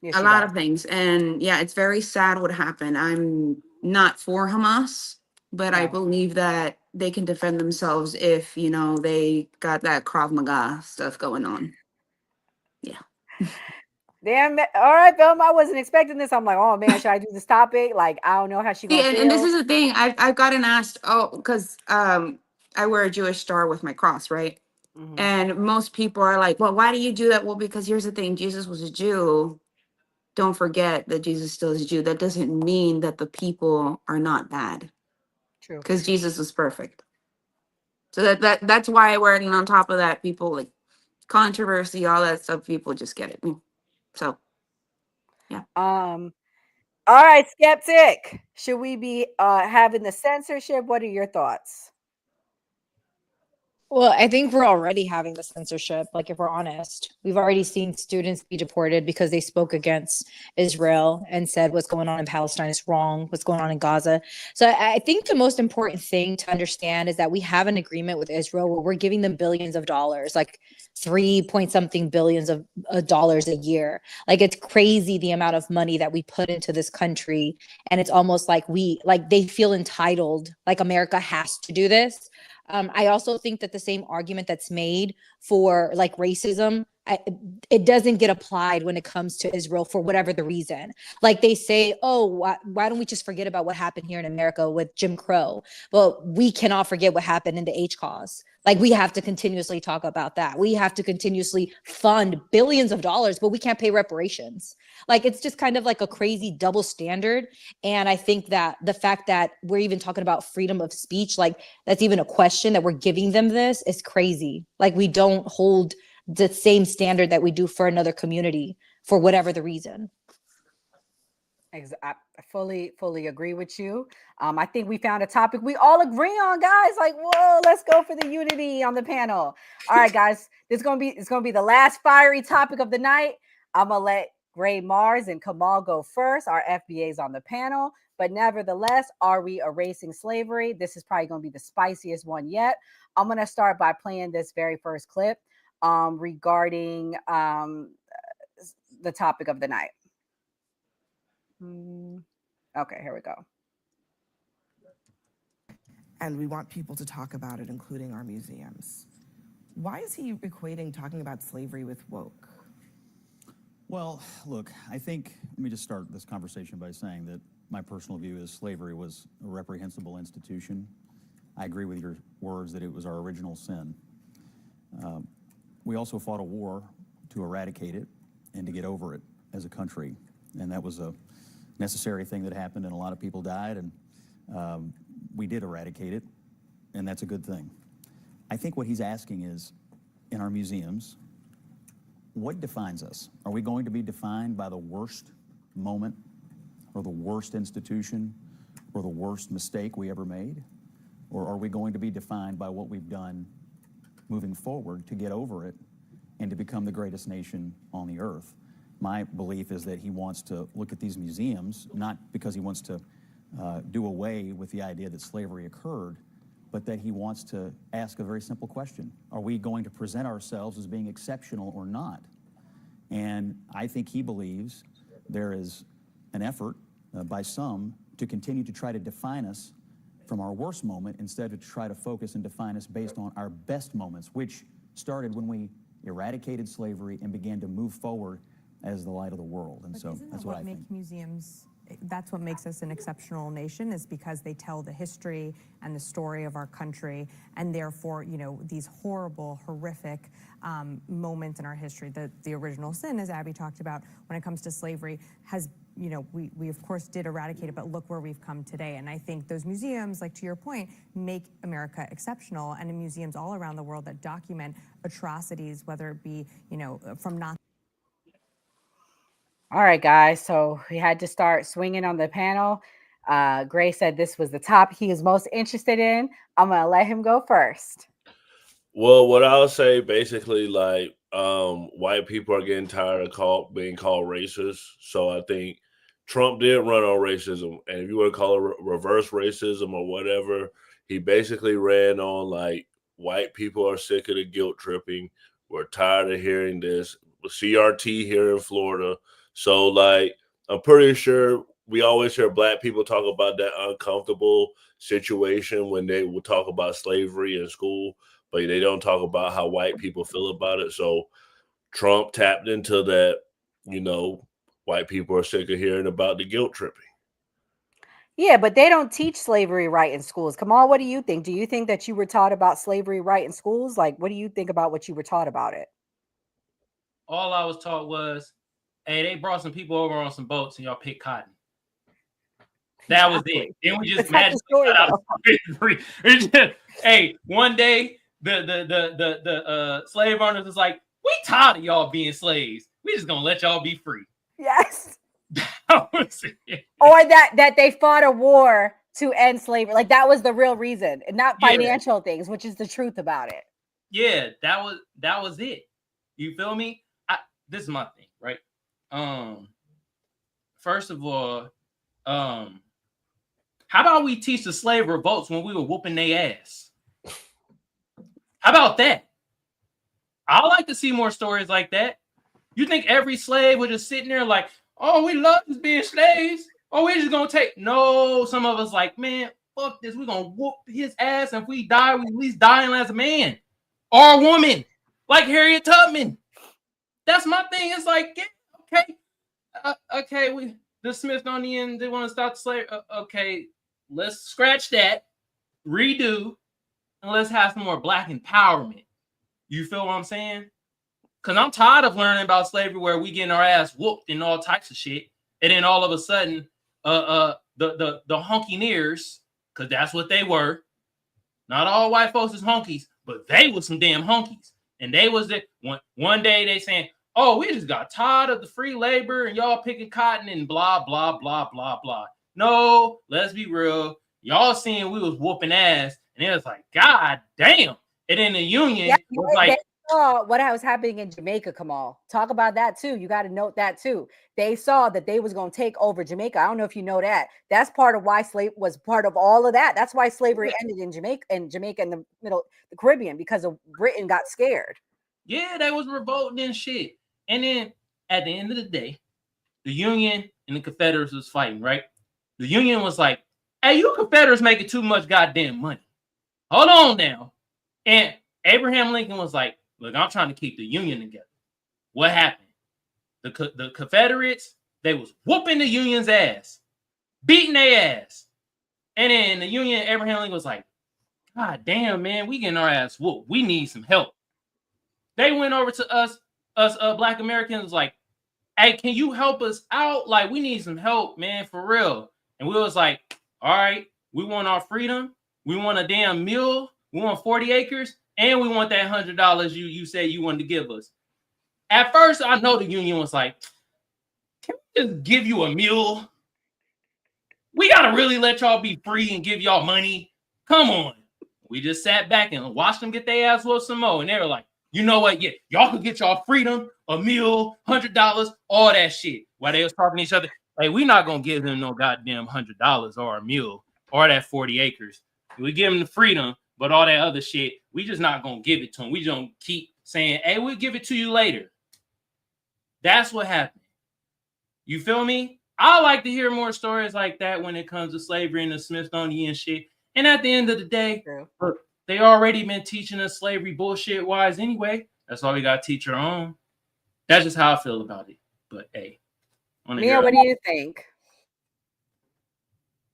Yeah, a she lot does. of things. And yeah, it's very sad what happened. I'm not for Hamas, but I No. believe that they can defend themselves if they got that Krav Maga stuff going on. Yeah. Damn. All right, Velma. I wasn't expecting this. I'm like, oh man, should I do this topic? Like, I don't know how she See, gonna feel. and this is the thing. I've gotten asked, because I wear a Jewish star with my cross, right? Mhm. And most people are like, well, why do you do that? Well, because here's the thing, Jesus was a Jew. Don't forget that Jesus still is a Jew. That doesn't mean that the people are not bad. True. Because Jesus was perfect. So that's why I wear it. And on top of that, people like controversy, all that stuff, people just get it. So yeah. All right, Skeptic. Should we be having the censorship? What are your thoughts? Well, I think we're already having the censorship. Like, if we're honest, we've already seen students be deported because they spoke against Israel and said what's going on in Palestine is wrong, what's going on in Gaza. So I think the most important thing to understand is that we have an agreement with Israel where we're giving them billions of dollars, like 3-point-something billions of dollars a year. Like, it's crazy the amount of money that we put into this country. And it's almost like they feel entitled, like America has to do this. I also think that the same argument that's made for like racism, it doesn't get applied when it comes to Israel for whatever the reason. Like, they say, oh, why don't we just forget about what happened here in America with Jim Crow? Well, we cannot forget what happened in the H cause. Like, we have to continuously talk about that. We have to continuously fund billions of dollars, but we can't pay reparations. Like, it's just kind of like a crazy double standard. And I think that the fact that we're even talking about freedom of speech, like that's even a question that we're giving them, this is crazy. Like, we don't hold the same standard that we do for another community for whatever the reason. I fully agree with you. I think we found a topic we all agree on, guys. Like, whoa, let's go for the unity on the panel. All right, guys, it's gonna be the last fiery topic of the night. I'm gonna let Gray Mars and Kamal go first. Our FBAs on the panel, but nevertheless, are we erasing slavery? This is probably gonna be the spiciest one yet. I'm gonna start by playing this very first clip regarding the topic of the night. Okay, here we go. And we want people to talk about it, including our museums. Why is he equating talking about slavery with woke? Well, look, I think, let me just start this conversation by saying that my personal view is slavery was a reprehensible institution. I agree with your words that it was our original sin. We also fought a war to eradicate it and to get over it as a country. And that was a necessary thing that happened, and a lot of people died, and we did eradicate it, and that's a good thing. I think what he's asking is, in our museums, what defines us? Are we going to be defined by the worst moment or the worst institution or the worst mistake we ever made? Or are we going to be defined by what we've done moving forward to get over it and to become the greatest nation on the earth? My belief is that he wants to look at these museums, not because he wants to do away with the idea that slavery occurred, but that he wants to ask a very simple question. Are we going to present ourselves as being exceptional or not? And I think he believes there is an effort by some to continue to try to define us from our worst moment instead of to try to focus and define us based on our best moments, which started when we eradicated slavery and began to move forward as the light of the world. And so that's what I think. Museums, that's what makes us an exceptional nation, is because they tell the history and the story of our country, and therefore, these horrible, horrific moments in our history. The original sin, as Abby talked about, when it comes to slavery, has, we of course did eradicate it, but look where we've come today. And I think those museums, like to your point, make America exceptional, and in museums all around the world that document atrocities, whether it be, from Nazi. All right, guys. So we had to start swinging on the panel. Gray said this was the topic he was most interested in. I'm going to let him go first. Well, what I'll say basically, like, white people are getting tired of being called racist. So I think Trump did run on racism. And if you want to call it reverse racism or whatever, he basically ran on, like, white people are sick of the guilt tripping. We're tired of hearing this. CRT here in Florida. So, like, I'm pretty sure we always hear black people talk about that uncomfortable situation when they will talk about slavery in school, but they don't talk about how white people feel about it. So Trump tapped into that, white people are sick of hearing about the guilt tripping. Yeah, but they don't teach slavery right in schools. Kamal, what do you think? Do you think that you were taught about slavery right in schools? Like, what do you think about what you were taught about it? All I was taught was, hey, they brought some people over on some boats and y'all picked cotton. That was it. Then we just magically got out of slavery. Hey, one day the slave owners was like, we tired of y'all being slaves. We just gonna let y'all be free. Yes. That was it. Or that they fought a war to end slavery. Like, that was the real reason, and not financial things, which is the truth about it. Yeah, that was it. You feel me? This is my thing, right? First of all, how about we teach the slave revolts when we were whooping their ass? How about that? I like to see more stories like that. You think every slave was just sitting there like, oh, we love just being slaves. Oh, we're just gonna take. No, some of us like, man, fuck this. We're gonna whoop his ass. And if we die, we at least dying as a man or a woman, like Harriet Tubman. That's my thing. It's like, yeah, okay, the Smithsonian, they want to stop the slave. Okay, let's scratch that, redo, and let's have some more black empowerment. You feel what I'm saying? Because I'm tired of learning about slavery where we getting our ass whooped and all types of shit, and then all of a sudden, the honky-nears, because that's what they were. Not all white folks is honkies, but they was some damn honkies. And they was the one day they saying, oh, we just got tired of the free labor and y'all picking cotton and blah, blah, blah, blah, blah. No, let's be real. Y'all seeing we was whooping ass. And it was like, God damn. And then the union was like, they saw what was happening in Jamaica, Kamal. Talk about that too. You got to note that too. They saw that they was going to take over Jamaica. I don't know if you know that. That's part of why slave was part of all of that. That's why slavery ended in Jamaica and the Caribbean, because of Britain got scared. Yeah, they was revolting and shit. And then at the end of the day, the Union and the Confederates was fighting, right? The Union was like, hey, you Confederates making too much goddamn money. Hold on now. And Abraham Lincoln was like, look, I'm trying to keep the Union together. What happened? The Confederates, they was whooping the Union's ass, beating their ass. And then the Union, Abraham Lincoln was like, God damn, man, we getting our ass whooped. We need some help. They went over to us Black Americans, like, hey, can you help us out? Like, we need some help, man, for real. And we was like, all right, we want our freedom. We want a damn mule. We want 40 acres. And we want that $100 you said you wanted to give us. At first, I know the union was like, can we just give you a mule? We got to really let y'all be free and give y'all money. Come on. We just sat back and watched them get their ass whooped some more. And they were like, you know what? Yeah, y'all could get y'all freedom, a meal, $100, all that shit. While they was talking to each other, hey, we not gonna give them no goddamn $100 or a mule or that 40 acres. We give them the freedom, but all that other shit, we just not gonna give it to them. We just gonna keep saying, hey, we'll give it to you later. That's what happened. You feel me? I like to hear more stories like that when it comes to slavery and the Smithsonian shit. And at the end of the day, look, they already been teaching us slavery bullshit wise anyway. That's why we got to teach our own. That's just how I feel about it. But hey, Mia, what do you think?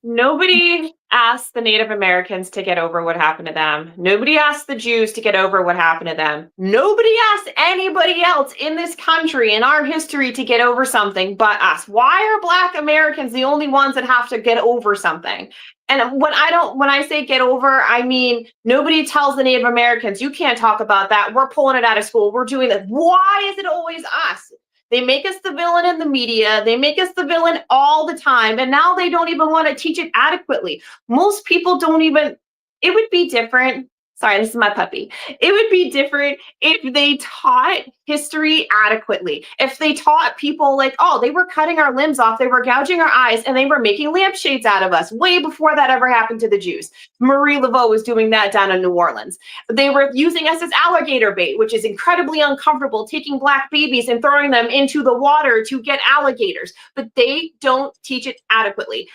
Nobody asked the Native Americans to get over what happened to them. Nobody asked the Jews to get over what happened to them. Nobody asked anybody else in this country, in our history, to get over something but us. Why are Black Americans the only ones that have to get over something? And when I say get over, I mean, nobody tells the Native Americans, you can't talk about that. We're pulling it out of school. We're doing this. Why is it always us? They make us the villain in the media. They make us the villain all the time. And now they don't even want to teach it adequately. Most people don't even, it would be different. Sorry, this is my puppy. It would be different if they taught history adequately. If they taught people like, oh, they were cutting our limbs off, they were gouging our eyes, and they were making lampshades out of us way before that ever happened to the Jews. Marie Laveau was doing that down in New Orleans. They were using us as alligator bait, which is incredibly uncomfortable, taking black babies and throwing them into the water to get alligators. But they don't teach it adequately.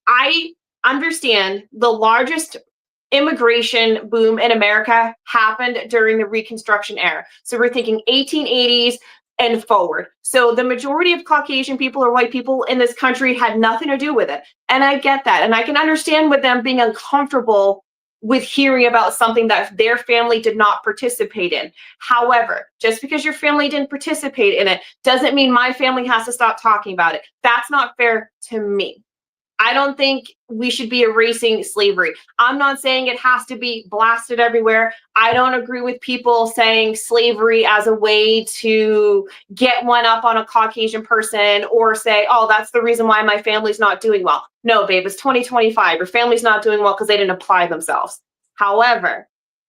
I understand the largest immigration boom in America happened during the Reconstruction era. So we're thinking 1880s and forward. So the majority of Caucasian people or white people in this country had nothing to do with it. And I get that. And I can understand with them being uncomfortable with hearing about something that their family did not participate in. However, just because your family didn't participate in it doesn't mean my family has to stop talking about it. That's not fair to me. I don't think we should be erasing slavery. I'm not saying it has to be blasted everywhere. I don't agree with people saying slavery as a way to get one up on a Caucasian person or say, oh, that's the reason why my family's not doing well. No, babe, it's 2025. Your family's not doing well because they didn't apply themselves. However,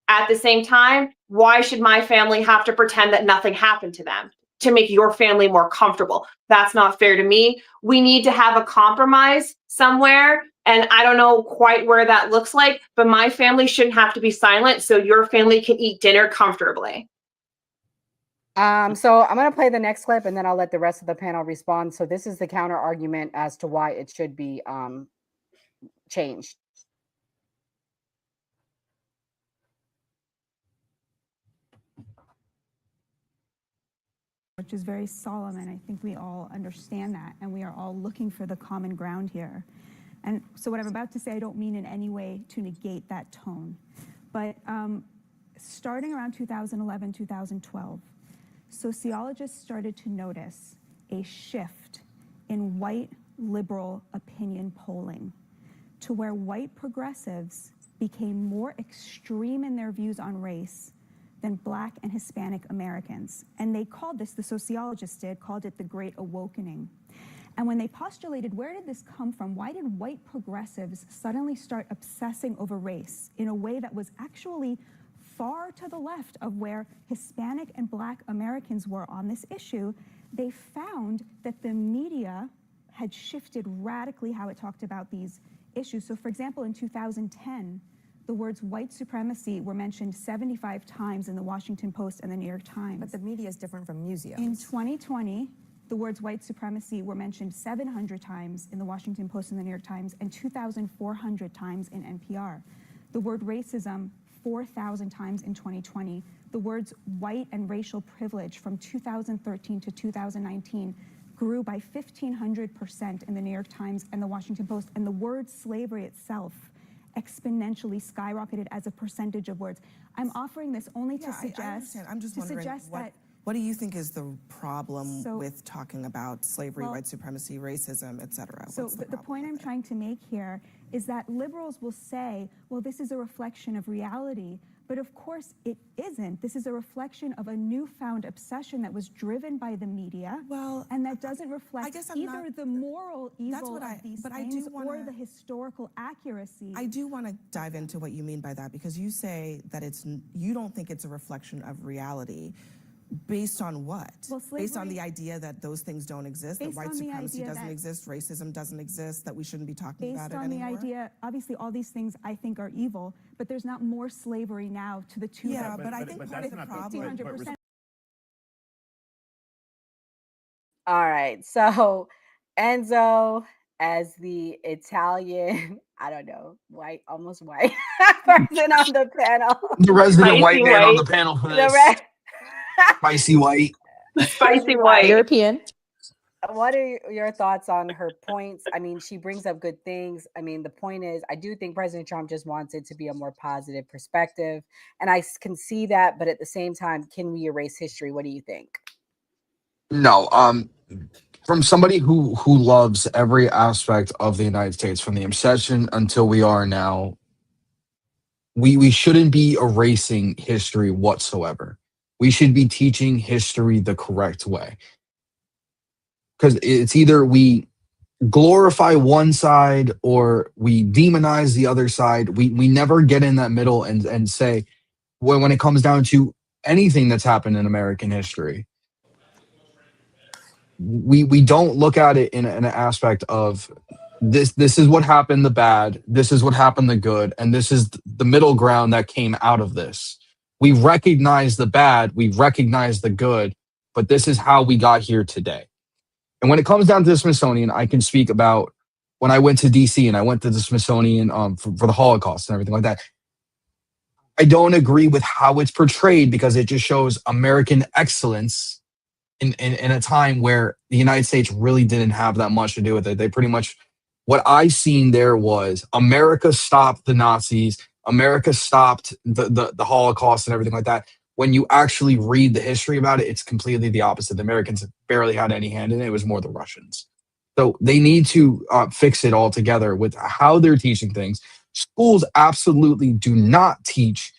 at the same time, why should my family have to pretend that nothing happened to them to make your family more comfortable? That's not fair to me. We need to have a compromise somewhere. And I don't know quite where that looks like, but my family shouldn't have to be silent so your family can eat dinner comfortably. So I'm going to play the next clip and then I'll let the rest of the panel respond. So this is the counter argument as to why it should be changed. Which is very solemn, and I think we all understand that, and we are all looking for the common ground here. And so what I'm about to say, I don't mean in any way to negate that tone, but starting around 2011, 2012, sociologists started to notice a shift in white liberal opinion polling to where white progressives became more extreme in their views on race than Black and Hispanic Americans. And they called this, the sociologists did, called it the Great Awakening. And when they postulated, where did this come from? Why did white progressives suddenly start obsessing over race in a way that was actually far to the left of where Hispanic and Black Americans were on this issue? They found that the media had shifted radically how it talked about these issues. So for example, in 2010, the words white supremacy were mentioned 75 times in the Washington Post and the New York Times. But the media is different from museums. In 2020, the words white supremacy were mentioned 700 times in the Washington Post and the New York Times and 2,400 times in NPR. The word racism, 4,000 times in 2020. The words white and racial privilege from 2013 to 2019 grew by 1,500% in the New York Times and the Washington Post. And the word slavery itself exponentially skyrocketed as a percentage of words. I'm offering this only to suggest. I understand. I'm just wondering that. What do you think is the problem with talking about slavery, white supremacy, racism, et cetera? So the point I'm trying to make here is that liberals will say, well, this is a reflection of reality. But of course it isn't. This is a reflection of a newfound obsession that was driven by the media, and that doesn't reflect either the moral evil of these things or the historical accuracy. I do want to dive into what you mean by that, because you say that you don't think it's a reflection of reality. Based on what? Well, based on the idea that those things don't exist, that white supremacy doesn't exist, racism doesn't exist, that we shouldn't be talking about it anymore? Based on the idea, obviously all these things I think are evil, but there's not more slavery now to the tune of but I think part of the problem. 1,500%. All right. So Enzo, as the Italian, I don't know, white, almost white person on the panel. The resident white man on the panel for this. Spicy white. Spicy white. European. What are your thoughts on her points? I mean, she brings up good things. I mean, the point is, I do think President Trump just wants it to be a more positive perspective. And I can see that. But at the same time, can we erase history? What do you think? No. From somebody who loves every aspect of the United States, from the inception until we are now, we shouldn't be erasing history whatsoever. We should be teaching history the correct way. because it's either we glorify one side or we demonize the other side. We never get in that middle and say, when it comes down to anything that's happened in American history, we don't look at it in an aspect of this is what happened, the bad, this is what happened, the good, and this is the middle ground that came out of this. We recognize the bad, we recognize the good, but this is how we got here today. And when it comes down to the Smithsonian, I can speak about when I went to DC and I went to the Smithsonian for the Holocaust and everything like that. I don't agree with how it's portrayed because it just shows American excellence in a time where the United States really didn't have that much to do with it. They pretty much, what I seen there was America stopped the Nazis, America stopped the Holocaust and everything like that. When you actually read the history about it, it's completely the opposite. The Americans barely had any hand in it. It was more the Russians. So they need to fix it all together with how they're teaching things. Schools absolutely do not teach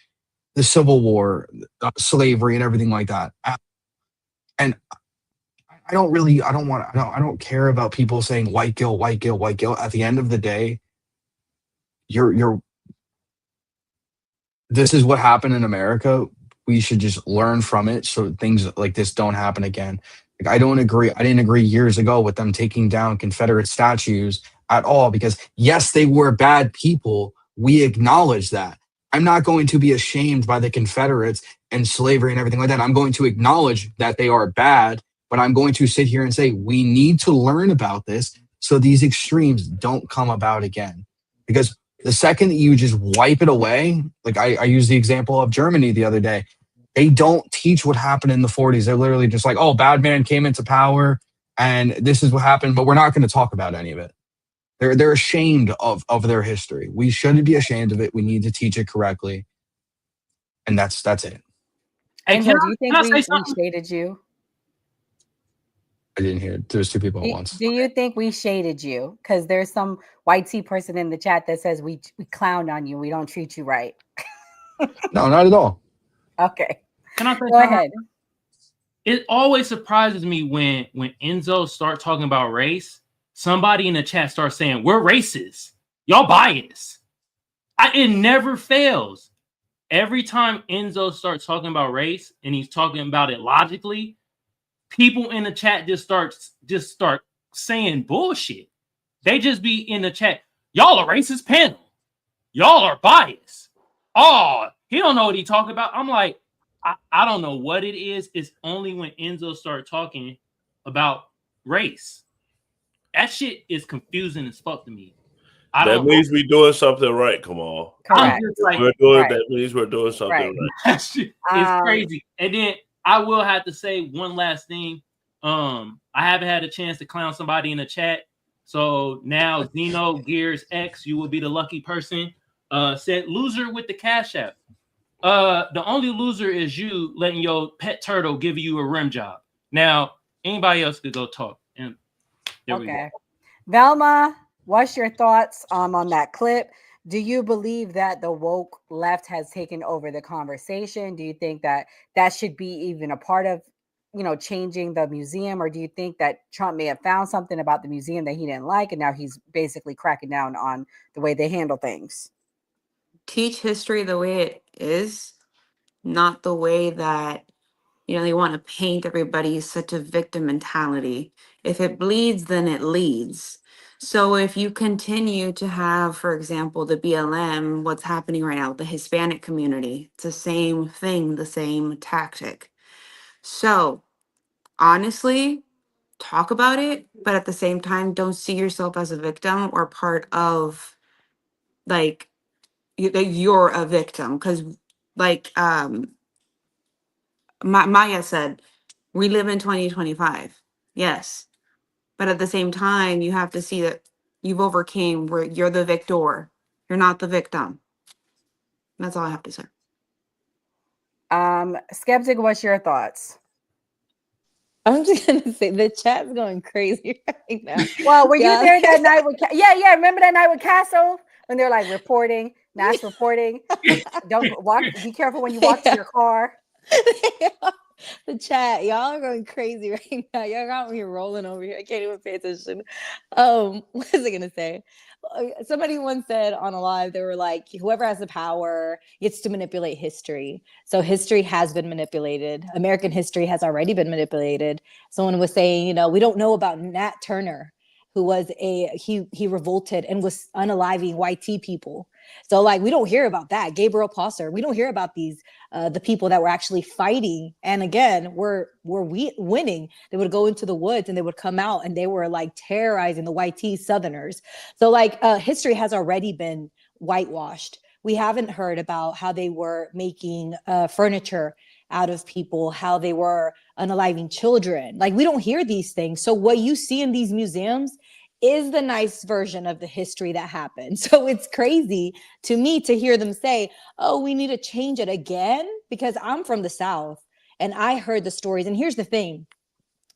the Civil War, slavery, and everything like that. And I don't care about people saying white guilt, white guilt, white guilt. At the end of the day, this is what happened in America. We should just learn from it so things like this don't happen again. Like, I don't agree. I didn't agree years ago with them taking down Confederate statues at all because yes, they were bad people. We acknowledge that. I'm not going to be ashamed by the Confederates and slavery and everything like that. I'm going to acknowledge that they are bad, but I'm going to sit here and say, we need to learn about this so these extremes don't come about again. Because the second that you just wipe it away, like I used the example of Germany the other day, they don't teach what happened in the 40s. They're literally just like, oh, bad man came into power and this is what happened, but we're not going to talk about any of it. They're ashamed of their history. We shouldn't be ashamed of it. We need to teach it correctly. And that's it. Angel, do you think we shaded you? I didn't hear it. There's two people at once. Do you think we shaded you? Because there's some white tea person in the chat that says we clown on you. We don't treat you right. No, not at all. Okay. Can I say Go ahead. It always surprises me when Enzo start talking about race, somebody in the chat starts saying, we're racist. Y'all biased. It never fails. Every time Enzo starts talking about race and he's talking about it logically, people in the chat just start saying bullshit. They just be in the chat, y'all a racist panel. Y'all are biased. Oh, he don't know what he talking about. I'm like, I don't know what it is. It's only when Enzo start talking about race. That shit is confusing as fuck to me. That means we're doing something right, Kamal. Correct. That means we're doing something right. That shit is crazy. And then I will have to say one last thing. I haven't had a chance to clown somebody in the chat. So now Zeno Gears X, you will be the lucky person. Said loser with the Cash App. The only loser is you letting your pet turtle give you a rim job. Now, anybody else could go talk. And there we go. Velma, what's your thoughts on that clip? Do you believe that the woke left has taken over the conversation? Do you think that should be even a part of, changing the museum? Or do you think that Trump may have found something about the museum that he didn't like, and now he's basically cracking down on the way they handle things? Teach history the way it is, not the way that, they want to paint everybody such a victim mentality. If it bleeds, then it leads. So if you continue to have, for example, the BLM, what's happening right now with the Hispanic community, it's the same thing, the same tactic. So honestly, talk about it, but at the same time, don't see yourself as a victim or part of, like, you're a victim. Because Maya said, we live in 2025. Yes. But at the same time, you have to see that you've overcame where you're the victor. You're not the victim. That's all I have to say. Skeptic, what's your thoughts? I'm just gonna say the chat's going crazy right now. Well, were you there that night with? Yeah. Remember that night with Castle when they're like reporting, mass reporting. Don't walk. Be careful when you walk to your car. The chat, y'all are going crazy right now. Y'all got me rolling over here. I can't even pay attention. What was I gonna say? Somebody once said on a live, they were like, whoever has the power gets to manipulate history. So history has been manipulated. American history has already been manipulated. Someone was saying, we don't know about Nat Turner, who was he revolted and was unaliving YT people. So like we don't hear about that. Gabriel Prosser, we don't hear about these the people that were actually fighting. And again, we winning. They would go into the woods and they would come out and they were like terrorizing the YT Southerners. So like history has already been whitewashed. We haven't heard about how they were making furniture out of people, how they were unaliving children. Like we don't hear these things. So what you see in these museums is the nice version of the history that happened. So it's crazy to me to hear them say, oh, we need to change it again, because I'm from the South and I heard the stories. And here's the thing.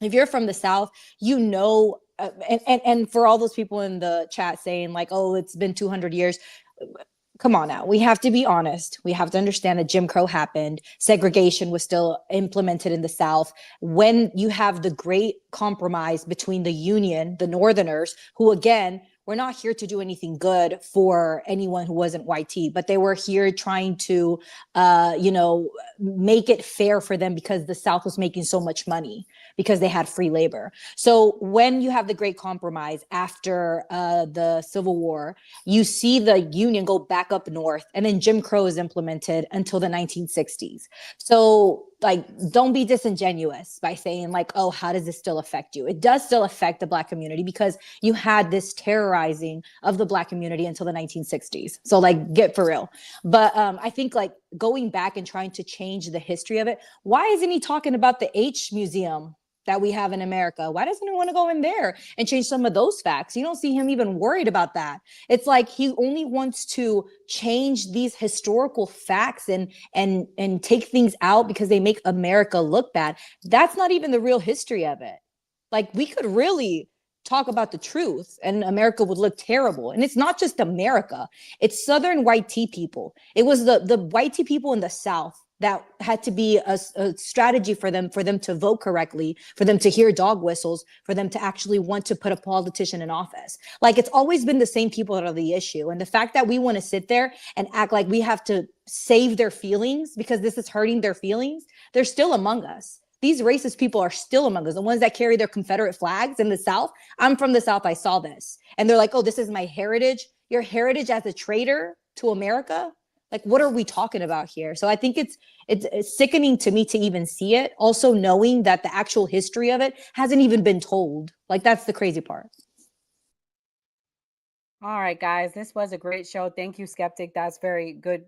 If you're from the South, and for all those people in the chat saying like, oh, it's been 200 years. Come on now. We have to be honest. We have to understand that Jim Crow happened. Segregation was still implemented in the South. When you have the great compromise between the Union, the Northerners, who again, were not here to do anything good for anyone who wasn't YT, but they were here trying to, make it fair for them because the South was making so much money because they had free labor. So when you have the great compromise after the Civil War, you see the Union go back up north, and then Jim Crow is implemented until the 1960s. So like, don't be disingenuous by saying like, oh, how does this still affect you? It does still affect the Black community because you had this terrorizing of the Black community until the 1960s. So like, get for real. But I think like going back and trying to change the history of it, why isn't he talking about the H Museum that we have in America? Why doesn't he want to go in there and change some of those facts? You don't see him even worried about that. It's like he only wants to change these historical facts and take things out because they make America look bad. That's not even the real history of it. Like we could really talk about the truth and America would look terrible. And it's not just America. It's Southern YT people. It was the YT people in the South that had to be a strategy for them to vote correctly, for them to hear dog whistles, for them to actually want to put a politician in office. Like it's always been the same people that are the issue. And the fact that we want to sit there and act like we have to save their feelings because this is hurting their feelings, they're still among us. These racist people are still among us. The ones that carry their Confederate flags in the South. I'm from the South. I saw this. And they're like, oh, this is my heritage. Your heritage as a traitor to America? Like, what are we talking about here? So I think it's sickening to me to even see it. Also knowing that the actual history of it hasn't even been told. Like, that's the crazy part. All right, guys, this was a great show. Thank you, Skeptic. That's very good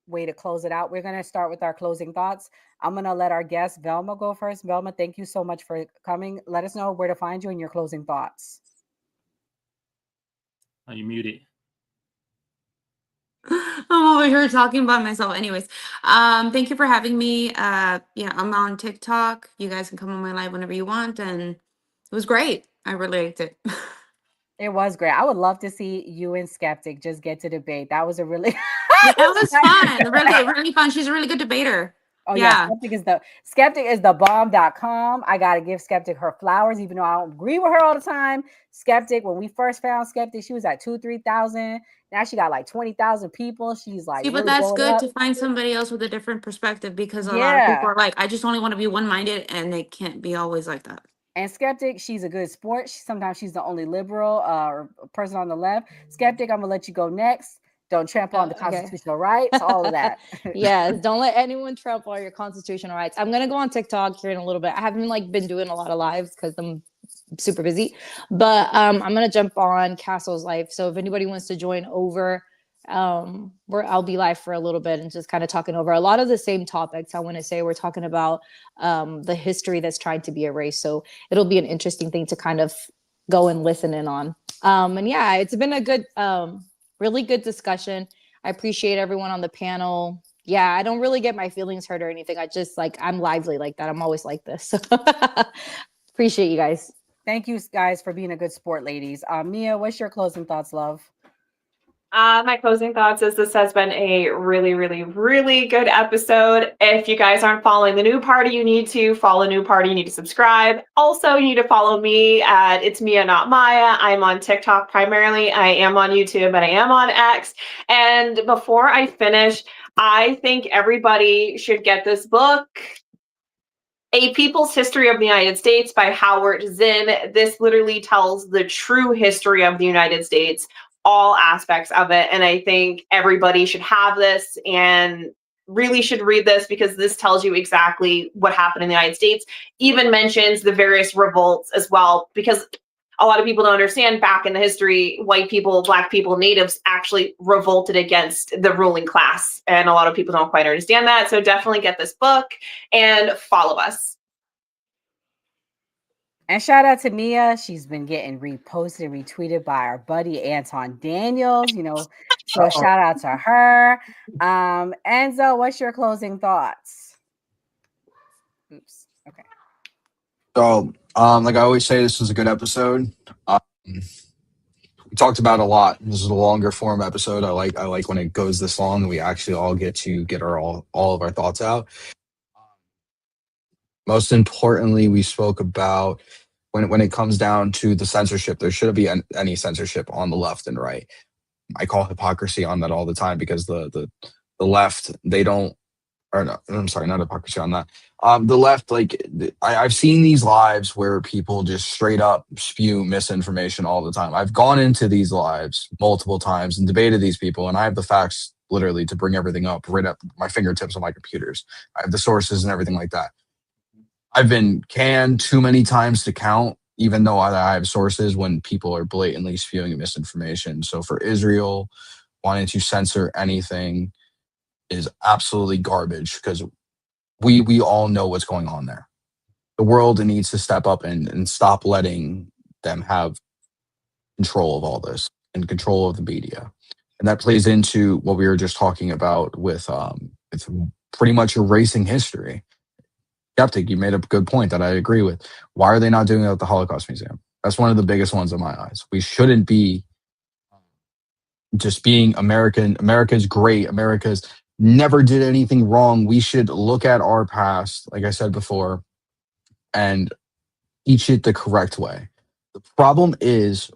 way to close it out. We're going to start with our closing thoughts. I'm going to let our guest Velma go first. Velma, thank you so much for coming. Let us know where to find you and your closing thoughts. Are you muted? I'm over here talking by myself. Anyways, thank you for having me. Yeah, I'm on TikTok. You guys can come on my live whenever you want, and it was great. I really liked it. It was great. I would love to see you and Skeptic just get to debate. That was a really It was fun. Really, really fun. She's a really good debater. Oh yeah, Skeptic is the bomb.com. I gotta give Skeptic her flowers, even though I don't agree with her all the time. Skeptic, when we first found Skeptic, she was at 2,000-3,000. Now she got like 20,000 people. She's like, see, but really that's good up. to find somebody else with a different perspective, because a lot of people are like, I just only want to be one-minded, and they can't be always like that. And Skeptic, she's a good sport. Sometimes she's the only liberal or person on the left. Skeptic, I'm gonna let you go next. Don't trample on the constitutional rights, all of that. Yes, don't let anyone trample on your constitutional rights. I'm gonna go on TikTok here in a little bit. I haven't been doing a lot of lives because I'm super busy, but I'm gonna jump on Castle's live. So if anybody wants to join over, I'll be live for a little bit and just kind of talking over a lot of the same topics. I want to say we're talking about the history that's trying to be erased. So it'll be an interesting thing to kind of go and listen in on. And yeah, it's been a good really good discussion. I appreciate everyone on the panel. Yeah, I don't really get my feelings hurt or anything. I just I'm lively like that. I'm always like this. Appreciate you guys. Thank you guys for being a good sport, ladies. Mia, what's your closing thoughts, love? My closing thoughts is this has been a really, really, really good episode. If you guys aren't following the New Party, you need to follow New Party. You need to subscribe. Also, you need to follow me at It's Mia Not Maya. I'm on TikTok primarily. I am on YouTube, and I am on X. And before I finish, I think everybody should get this book, A People's History of the United States by Howard Zinn. This literally tells the true history of the United States, all aspects of it. And I think everybody should have this and really should read this, because this tells you exactly what happened in the United States, even mentions the various revolts as well, because a lot of people don't understand back in the history, white people, black people, natives actually revolted against the ruling class. And a lot of people don't quite understand that. So definitely get this book and follow us. And shout out to Mia. She's been getting reposted and retweeted by our buddy Anton Daniels, so shout out to her. Enzo, what's your closing thoughts? Oops. Okay. So, like I always say, this was a good episode. We talked about a lot. This is a longer form episode. I like when it goes this long and we actually all get to get all of our thoughts out. Most importantly, we spoke about when it comes down to the censorship, there shouldn't be any censorship on the left and right. I call hypocrisy on that all the time, because the left, they don't, or no, I'm sorry, not hypocrisy on that. The left, I've seen these lives where people just straight up spew misinformation all the time. I've gone into these lives multiple times and debated these people, and I have the facts literally to bring everything up right up my fingertips on my computers. I have the sources and everything like that. I've been canned too many times to count, even though I have sources, when people are blatantly spewing misinformation. So for Israel, wanting to censor anything is absolutely garbage, because we all know what's going on there. The world needs to step up and stop letting them have control of all this and control of the media. And that plays into what we were just talking about with it's pretty much erasing history. Skeptic, you made a good point that I agree with. Why are they not doing it at the Holocaust Museum? That's one of the biggest ones in my eyes. We shouldn't be just being American. America's great. America's never did anything wrong. We should look at our past, like I said before, and teach it the correct way. The problem is,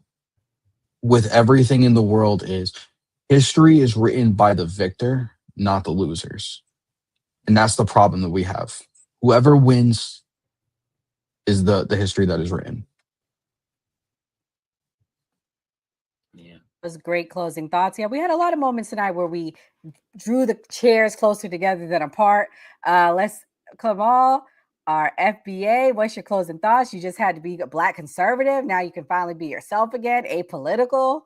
with everything in the world, is history is written by the victor, not the losers. And that's the problem that we have. Whoever wins is the history that is written. Yeah. Those great closing thoughts. Yeah, we had a lot of moments tonight where we drew the chairs closer together than apart. Let's come all. Our FBA, what's your closing thoughts? You just had to be a Black conservative. Now you can finally be yourself again, apolitical.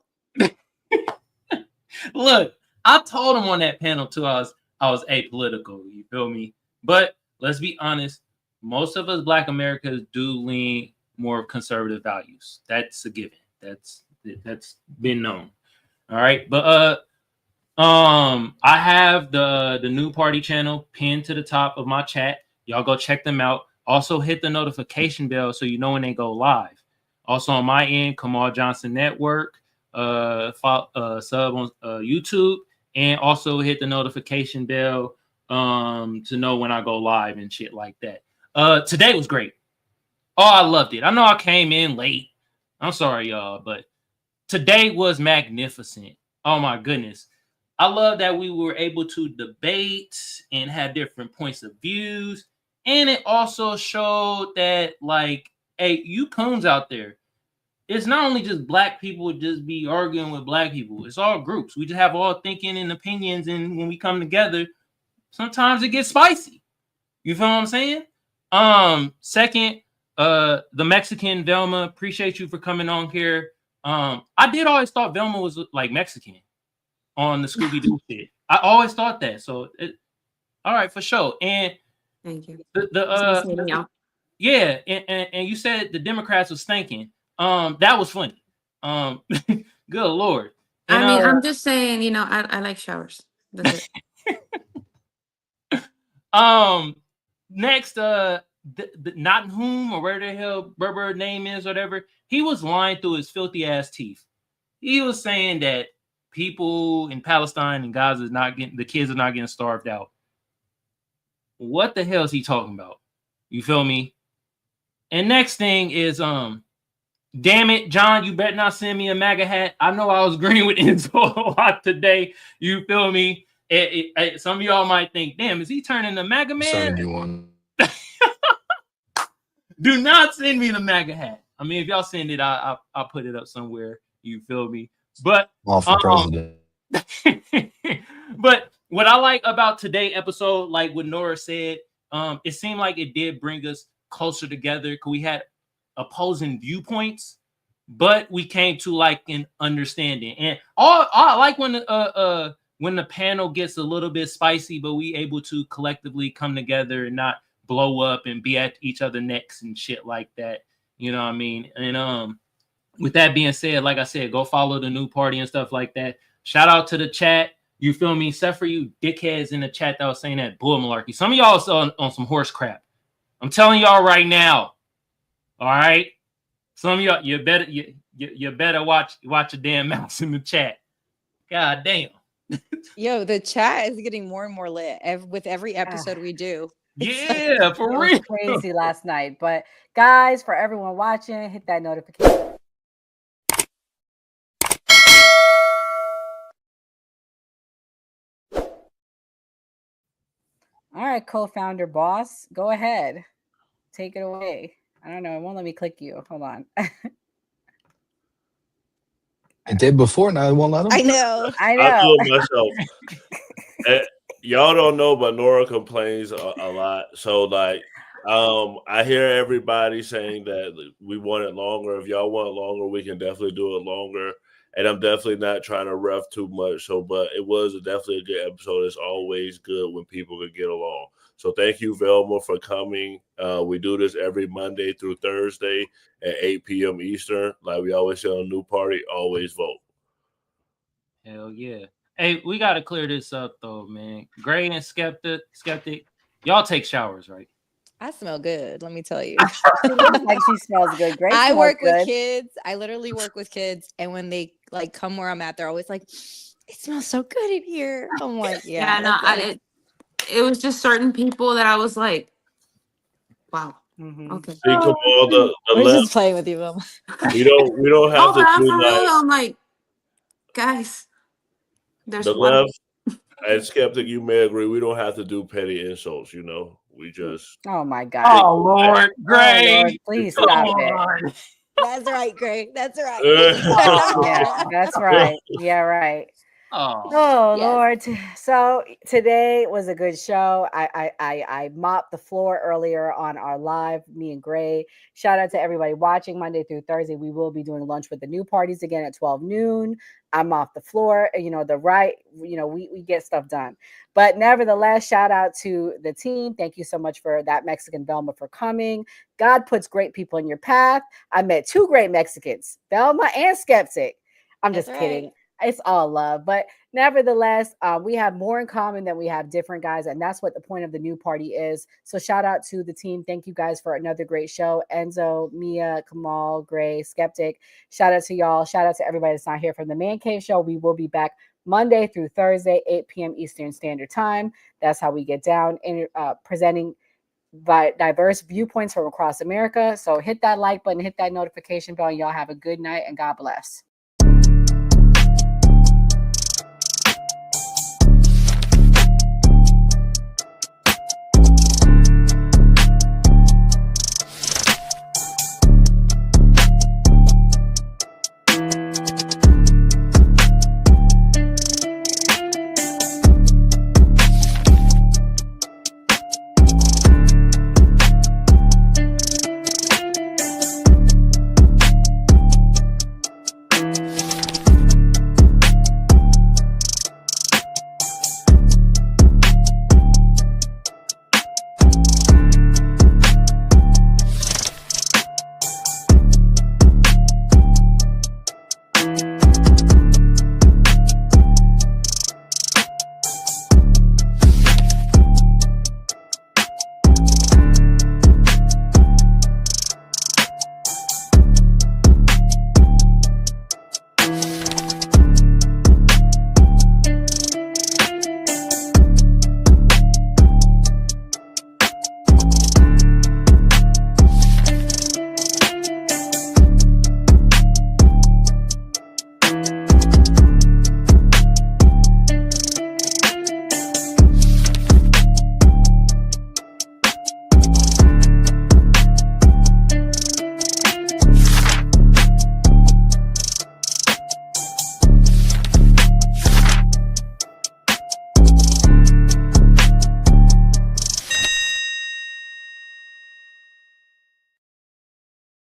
Look, I told him on that panel too, I was apolitical. You feel me? But let's be honest, most of us Black Americans do lean more conservative values. That's a given. That's been known. All right, but I have the New Party channel pinned to the top of my chat. Y'all go check them out. Also hit the notification bell so you know when they go live. Also on my end, Kamal Johnson Network, sub on YouTube, and also hit the notification bell to know when I go live and shit like that. Today was great. Oh, I loved it. I know I came in late. I'm sorry, y'all, but today was magnificent. Oh my goodness. I love that we were able to debate and have different points of views. And it also showed that, like, hey, you coons out there, it's not only just Black people just be arguing with Black people. It's all groups. We just have all thinking and opinions. And when we come together, sometimes it gets spicy. You feel what I'm saying? Second, the Mexican Velma, appreciate you for coming on here. I did always thought Velma was like Mexican on the Scooby-Doo shit. I always thought that. So, all right, for sure. And thank you. Yeah, and you said the Democrats was stinking. That was funny. Good Lord. And, I mean, I'm just saying, I like showers. That's it. Next, the not whom or where the hell Berber name is, whatever. He was lying through his filthy ass teeth. He was saying that people in Palestine and Gaza the kids are not getting starved out. What the hell is he talking about? You feel me? And next thing is, damn it, John, you better not send me a MAGA hat. I know I was agreeing with Enzo a lot today. You feel me? Some of y'all might think, damn, is he turning the MAGA man? Sending you one. Do not send me the MAGA hat. I mean, if y'all send it, I'll put it up somewhere. You feel me? But Off the president. But what I like about today's episode, like what Nora said, it seemed like it did bring us closer together because we had opposing viewpoints, but we came to like an understanding. And I like when the panel gets a little bit spicy, but we able to collectively come together and not blow up and be at each other necks and shit like that. You know what I mean? And with that being said, like I said, go follow the new party and stuff like that. Shout out to the chat. You feel me? Except for you dickheads in the chat that was saying that bull malarkey. Some of y'all on some horse crap. I'm telling y'all right now. All right. Some of y'all, you better watch a damn mouse in the chat. God damn. Yo, the chat is getting more and more lit with every episode we do. Yeah, for It real. was crazy last night. But guys, for everyone watching, hit that notification. All right, co-founder boss, go ahead. Take it away. I don't know. It won't let me click you. Hold on. I did before, now it won't let him. I know. I know. I do it myself. Y'all don't know, but Nora complains a lot. So like, I hear everybody saying that we want it longer. If y'all want it longer, we can definitely do it longer. And I'm definitely not trying to rough too much. So, but it was definitely a good episode. It's always good when people can get along. So thank you, Velma, for coming. We do this every Monday through Thursday at 8 p.m. Eastern. Like we always say on New Party, always vote. Hell yeah. Hey, we got to clear this up, though, man. Gray and Skeptic, y'all take showers, right? I smell good, let me tell you. She looks like she smells good. Great. I work with good. kids. I literally work with kids. And when they like come where I'm at, they're always like, it smells so good in here. I'm like, yeah. No, it was just certain people that I was like, wow. Okay. See, come on, the We're left. just playing with you, Mom. We don't have No, to but I'm do for real. like I'm like, guys, there's the one. left. And Skeptic, you may agree, we don't have to do petty insults. You know, we just. Oh my God. Oh Lord, Gray. Oh, Lord, please stop it. That's right, Greg. That's right. Yeah, that's right. Yeah, right. Oh Yes. Lord. So today was a good show. I mopped the floor earlier on our live, me and Gray. Shout out to everybody watching Monday through Thursday. We will be doing lunch with the new parties again at 12 noon. I'm off the floor. You know, we get stuff done. But nevertheless, shout out to the team. Thank you so much for that Mexican Velma for coming. God puts great people in your path. I met two great Mexicans, Velma and Skeptic. I'm just kidding. It's all love. But nevertheless, we have more in common than we have different, guys. And that's what the point of the new party is. So shout out to the team. Thank you guys for another great show. Enzo, Mia, Kamal, Gray, Skeptic. Shout out to y'all. Shout out to everybody that's not here from the Man Cave Show. We will be back Monday through Thursday, 8 p.m. Eastern Standard Time. That's how we get down in presenting by diverse viewpoints from across America. So hit that like button, hit that notification bell, and y'all have a good night and God bless.